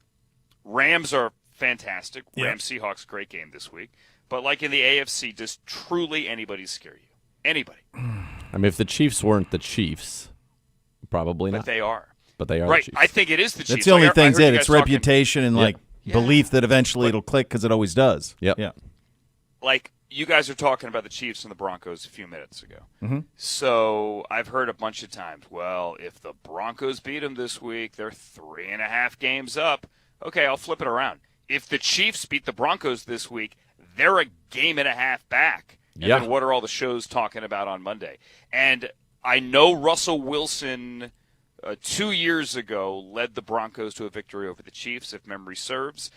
Rams are fantastic. Rams-Seahawks, great game this week. But like in the AFC, does truly anybody scare you? Anybody? I mean, if the Chiefs weren't the Chiefs, probably not. But they are. But they are right. the Chiefs. I think it is the Chiefs. That's the only thing. It's talking, reputation and belief that eventually it'll click, because it always does. Yeah. Like, you guys are talking about the Chiefs and the Broncos a few minutes ago. So I've heard a bunch of times, well, if the Broncos beat them this week, they're 3.5 games up. Okay, I'll flip it around. If the Chiefs beat the Broncos this week, they're a game and a half back. And then what are all the shows talking about on Monday? And I know Russell Wilson 2 years ago led the Broncos to a victory over the Chiefs, if memory serves.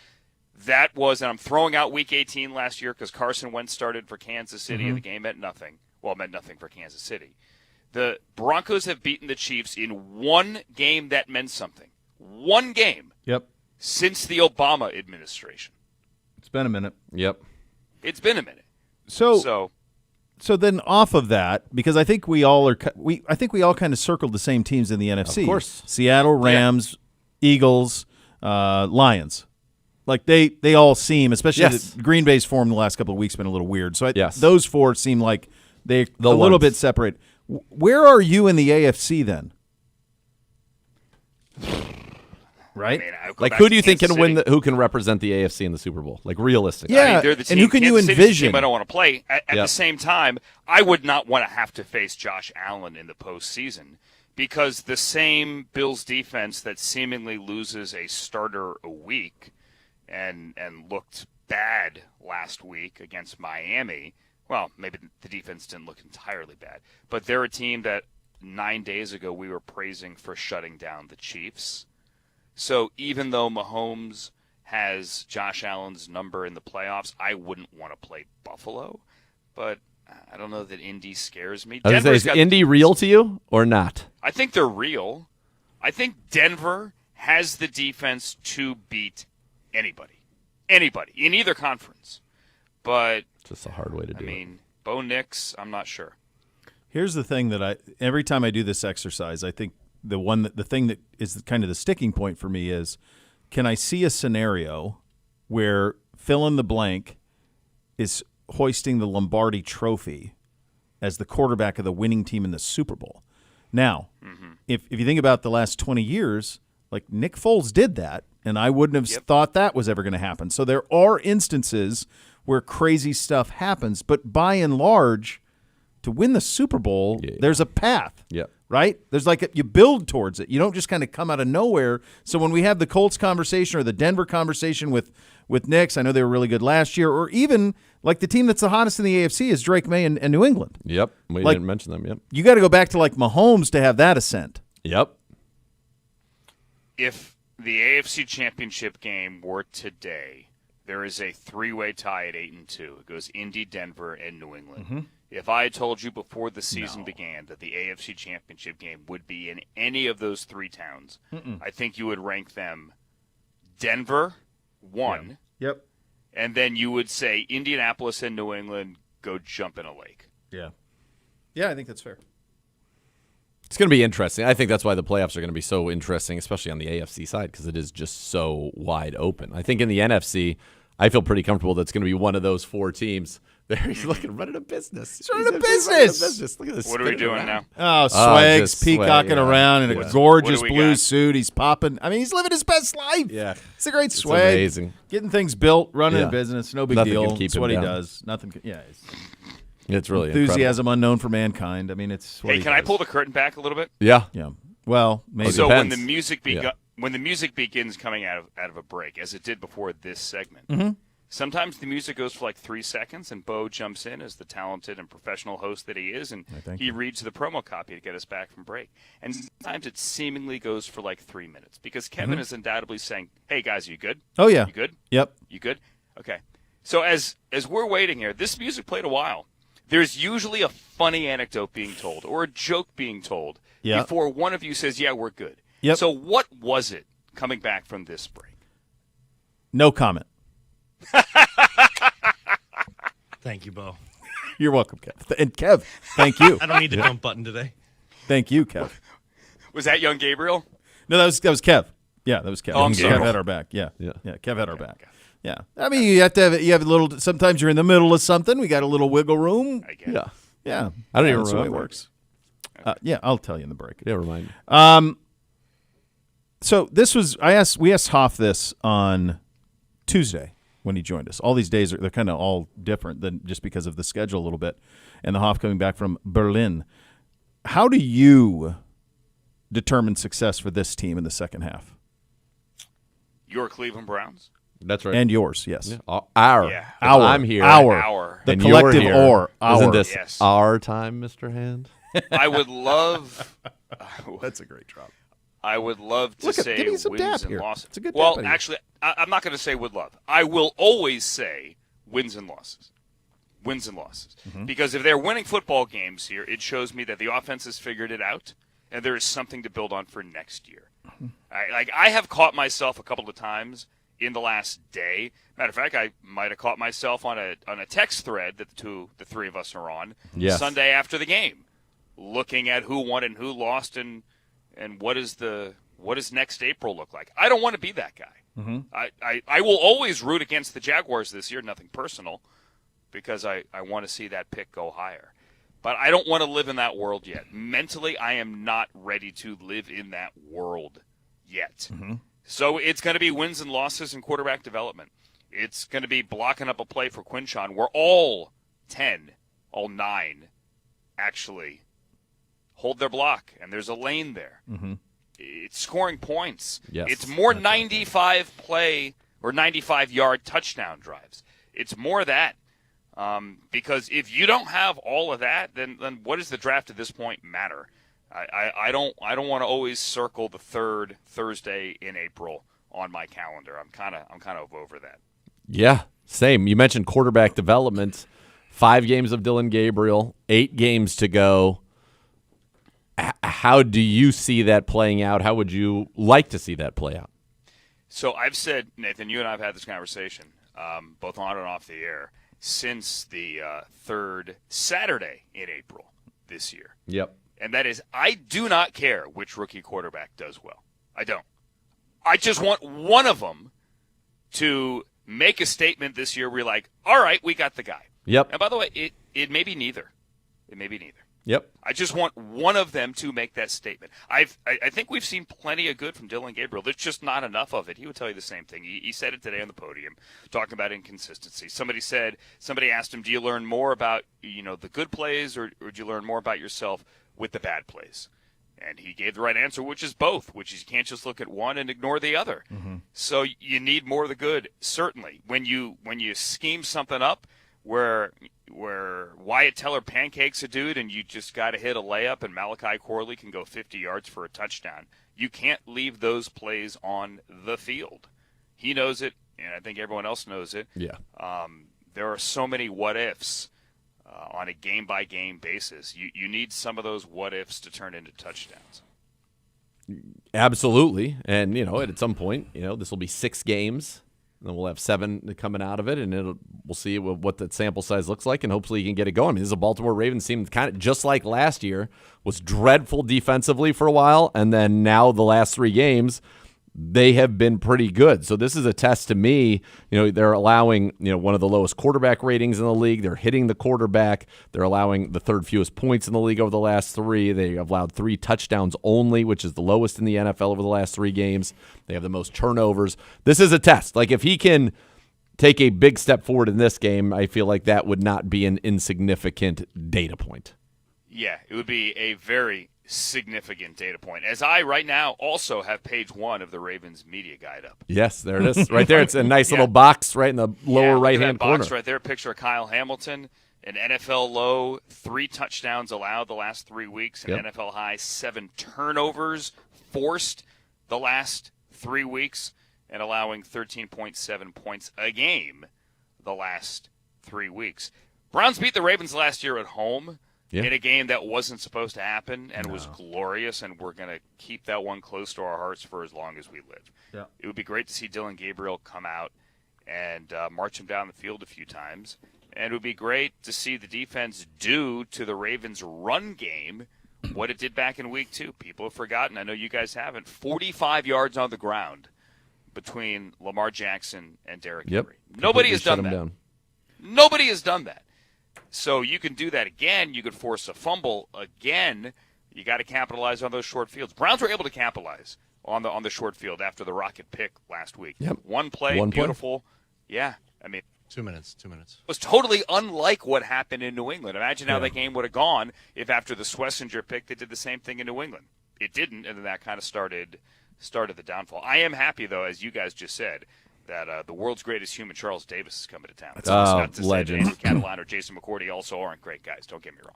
That was, and I'm throwing out Week 18 last year because Carson Wentz started for Kansas City and the game meant nothing. Well, it meant nothing for Kansas City. The Broncos have beaten the Chiefs in 1 game that meant something. 1 game. Since the Obama administration. It's been a minute. It's been a minute. So then off of that, because I think we all kind of circled the same teams in the NFC. Of course. Seattle, Rams, Eagles, Lions. Like they all seem, especially the Green Bay's form the last couple of weeks, been a little weird. So those 4 seem like they're a little bit separate. Where are you in the AFC then? Right? I mean, like, who do you think can win? Who can represent the AFC in the Super Bowl? Like, realistically, yeah. I mean, the team, and who can Kansas you City's envision? The team I don't want to play. At the same time, I would not want to have to face Josh Allen in the postseason, because the same Bills defense that seemingly loses a starter a week and looked bad last week against Miami. well, maybe the defense didn't look entirely bad, but they're a team that 9 days ago we were praising for shutting down the Chiefs. So even though Mahomes has Josh Allen's number in the playoffs, I wouldn't want to play Buffalo. But I don't know that Indy scares me. I was gonna say, is Indy real to you or not? I think they're real. I think Denver has the defense to beat anybody in either conference. But just a hard way to do it. I mean, Bo Nix, I'm not sure. Here's the thing that every time I do this exercise, I think the thing that is kind of the sticking point for me is, can I see a scenario where fill in the blank is hoisting the Lombardi Trophy as the quarterback of the winning team in the Super Bowl? Now, if you think about the last 20 years, like Nick Foles did that, and I wouldn't have thought that was ever going to happen. So there are instances where crazy stuff happens, but by and large, to win the Super Bowl, there's a path. Right? There's you build towards it. You don't just kind of come out of nowhere. So when we have the Colts conversation or the Denver conversation with Knicks, I know they were really good last year, or even like the team that's the hottest in the AFC is Drake May and New England. Yep. We didn't mention them. Yep. You got to go back to like Mahomes to have that ascent. Yep. If the AFC Championship game were today, there is a 3-way tie at 8-2. It goes Indy, Denver, and New England. If I had told you before the season began that the AFC Championship game would be in any of those three towns, I think you would rank them Denver, 1. Yep. And then you would say Indianapolis and New England go jump in a lake. Yeah. Yeah, I think that's fair. It's going to be interesting. I think that's why the playoffs are going to be so interesting, especially on the AFC side, because it is just so wide open. I think in the NFC, I feel pretty comfortable that's going to be one of those 4 teams. There he's running a business. He's running a business. Look at this. What are we doing now? Oh, Swag's peacocking around in a gorgeous blue got? suit. He's popping. I mean, he's living his best life. Yeah. It's a great swag. Amazing. Getting things built, running a business. No big Nothing deal. can keep It's him what down. he does. Nothing. It's really enthusiasm unknown for mankind. I mean, it's what Hey, he can does. I pull the curtain back a little bit? Yeah. Yeah. Well, maybe. So depends. when the music begins coming out of a break, as it did before this segment, sometimes the music goes for like 3 seconds, and Bo jumps in as the talented and professional host that he is, and he reads the promo copy to get us back from break. And sometimes it seemingly goes for like 3 minutes because Kevin is undoubtedly saying, "Hey guys, are you good? Oh yeah. You good? Yep. You good? Okay." So as we're waiting here, this music played a while. There's usually a funny anecdote being told or a joke being told before one of you says, "Yeah, we're good." Yep. So what was it coming back from this break? No comment. Thank you, Bo. You're welcome, Kev. And Kev, thank you. I don't need the dump button today. Thank you, Kev. Was that young Gabriel? No, that was Kev. Yeah, that was Kev. Oh, I'm sorry. Kev had our back. Yeah. Kev had our back. Yeah. I mean, you have a little. Sometimes you're in the middle of something. We got a little wiggle room. I get it. Yeah. I don't even That's the way it remember. works. Yeah, I'll tell you in the break. Yeah, remind me. So this was we asked Hoff this on Tuesday when he joined us. All these days they're kind of all different than just because of the schedule a little bit, and the Hoff coming back from Berlin. How do you determine success for this team in the second half? Your Cleveland Browns? That's right. And yours, yes. Yeah. Our. Yeah. Our. I'm here. Our. The and collective you're here. our. Isn't this Yes. our time, Mr. Hand? I would love. That's a great drop. I would love to Give say me some wins dap and here. losses. It's a good well, dap idea. actually, I'm not going to say would love. I will always say wins and losses. Wins and losses. Because if they're winning football games here, it shows me that the offense has figured it out, and there is something to build on for next year. I have caught myself a couple of times in the last day. Matter of fact, I might have caught myself on a text thread that the three of us are on Sunday after the game, looking at who won and who lost and what does next April look like. I don't want to be that guy. I will always root against the Jaguars this year, nothing personal, because I want to see that pick go higher. But I don't want to live in that world yet. Mentally, I am not ready to live in that world yet. So it's going to be wins and losses in quarterback development. It's going to be blocking up a play for Quinshon where all 9 actually hold their block, and there's a lane there. It's scoring points. Yes. It's more 95 play or 95-yard touchdown drives. It's more of that. Because if you don't have all of that, then what does the draft at this point matter? I don't want to always circle the third Thursday in April on my calendar. I'm kind of over that. Yeah, same. You mentioned quarterback development. 5 games of Dylan Gabriel, 8 games to go. How do you see that playing out? How would you like to see that play out? So I've said, Nathan, you and I have had this conversation, both on and off the air, since the third Saturday in April this year. Yep. And that is, I do not care which rookie quarterback does well. I don't. I just want one of them to make a statement this year where you're like, all right, we got the guy. Yep. And by the way, it may be neither. It may be neither. Yep. I just want one of them to make that statement. I think we've seen plenty of good from Dylan Gabriel. There's just not enough of it. He would tell you the same thing. He said it today on the podium, talking about inconsistency. Somebody asked him, do you learn more about the good plays or do you learn more about yourself with the bad plays? And he gave the right answer, which is both, which is you can't just look at one and ignore the other. Mm-hmm. So you need more of the good, certainly. When you scheme something up where Wyatt Teller pancakes a dude and you just got to hit a layup and Malachi Corley can go 50 yards for a touchdown, you can't leave those plays on the field. He knows it, and I think everyone else knows it. Yeah. There are so many what-ifs on a game-by-game basis. You need some of those what-ifs to turn into touchdowns. Absolutely. And, at some point, this will be 6 games. Then we'll have 7 coming out of it, and we'll see what the sample size looks like, and hopefully you can get it going. I mean, this is a Baltimore Ravens team kind of just like last year, was dreadful defensively for a while, and then now the last 3 games, they have been pretty good. So this is a test to me. They're allowing one of the lowest quarterback ratings in the league. They're hitting the quarterback. They're allowing the 3rd fewest points in the league over the last 3. They have allowed 3 touchdowns only, which is the lowest in the NFL over the last 3 games. They have the most turnovers. This is a test. Like, if he can take a big step forward in this game, I feel like that would not be an insignificant data point. Yeah, it would be a very significant data point, as I right now also have page 1 of the Ravens media guide up. Yes, there it is. Right there. It's a nice little box right in the lower right-hand corner. Box right there, picture of Kyle Hamilton, an NFL low, 3 touchdowns allowed the last 3 weeks, an NFL high 7 turnovers forced the last 3 weeks, and allowing 13.7 points a game the last 3 weeks. Browns beat the Ravens last year at home. Yeah. In a game that wasn't supposed to happen and was glorious, and we're going to keep that one close to our hearts for as long as we live. Yeah. It would be great to see Dylan Gabriel come out and march him down the field a few times, and it would be great to see the defense do to the Ravens' run game what it did back in week 2. People have forgotten. I know you guys haven't. 45 yards on the ground between Lamar Jackson and Derrick Henry. Nobody has done that. Nobody has done that. So you can do that again. You could force a fumble again. You got to capitalize on those short fields. Browns were able to capitalize on the short field after the rocket pick last week. Yep. One play, beautiful. Yeah, I mean, 2 minutes. 2 minutes. It was totally unlike what happened in New England. Imagine how that game would have gone if after the Schlesinger pick they did the same thing in New England. It didn't, and then that kind of started the downfall. I am happy, though, as you guys just said, that the world's greatest human, Charles Davis, is coming to town. That's not to legend. Say Jason Catalano or Jason McCourty also aren't great guys. Don't get me wrong.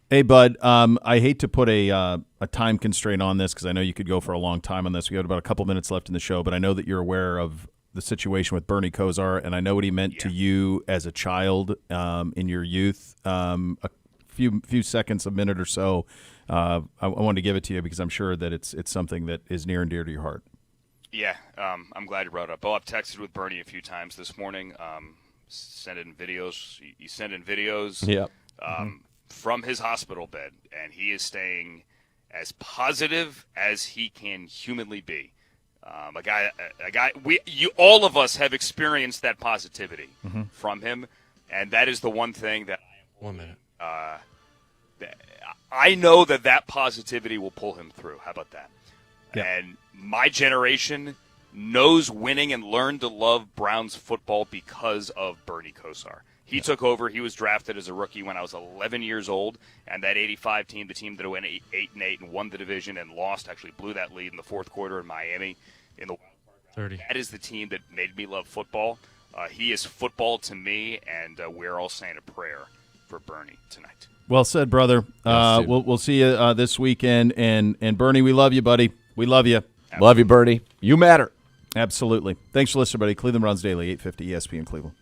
Hey, Bud, I hate to put a time constraint on this because I know you could go for a long time on this. We have about a couple minutes left in the show, but I know that you're aware of the situation with Bernie Kosar, and I know what he meant to you as a child in your youth. A few seconds, a minute or so, I wanted to give it to you because I'm sure that it's something that is near and dear to your heart. Yeah, I'm glad you brought it up. I've texted with Bernie a few times this morning. Sent in videos. He sent in videos. Yep. From his hospital bed, and he is staying as positive as he can humanly be. A guy. All of us have experienced that positivity from him, and that is the one thing that. 1 minute. I know that positivity will pull him through. How about that? Yeah. And my generation knows winning and learned to love Browns football because of Bernie Kosar. He took over. He was drafted as a rookie when I was 11 years old, and that 85 team, the team that went 8-8 and won the division and lost, actually blew that lead in the fourth quarter in Miami in the 30. That is the team that made me love football. He is football to me, and we're all saying a prayer for Bernie tonight. Well said, brother. Yes, we'll see you this weekend. And Bernie, we love you, buddy. We love you. Love you, Bernie. You matter. Absolutely. Thanks for listening, buddy. Cleveland Browns Daily, 850 ESPN Cleveland.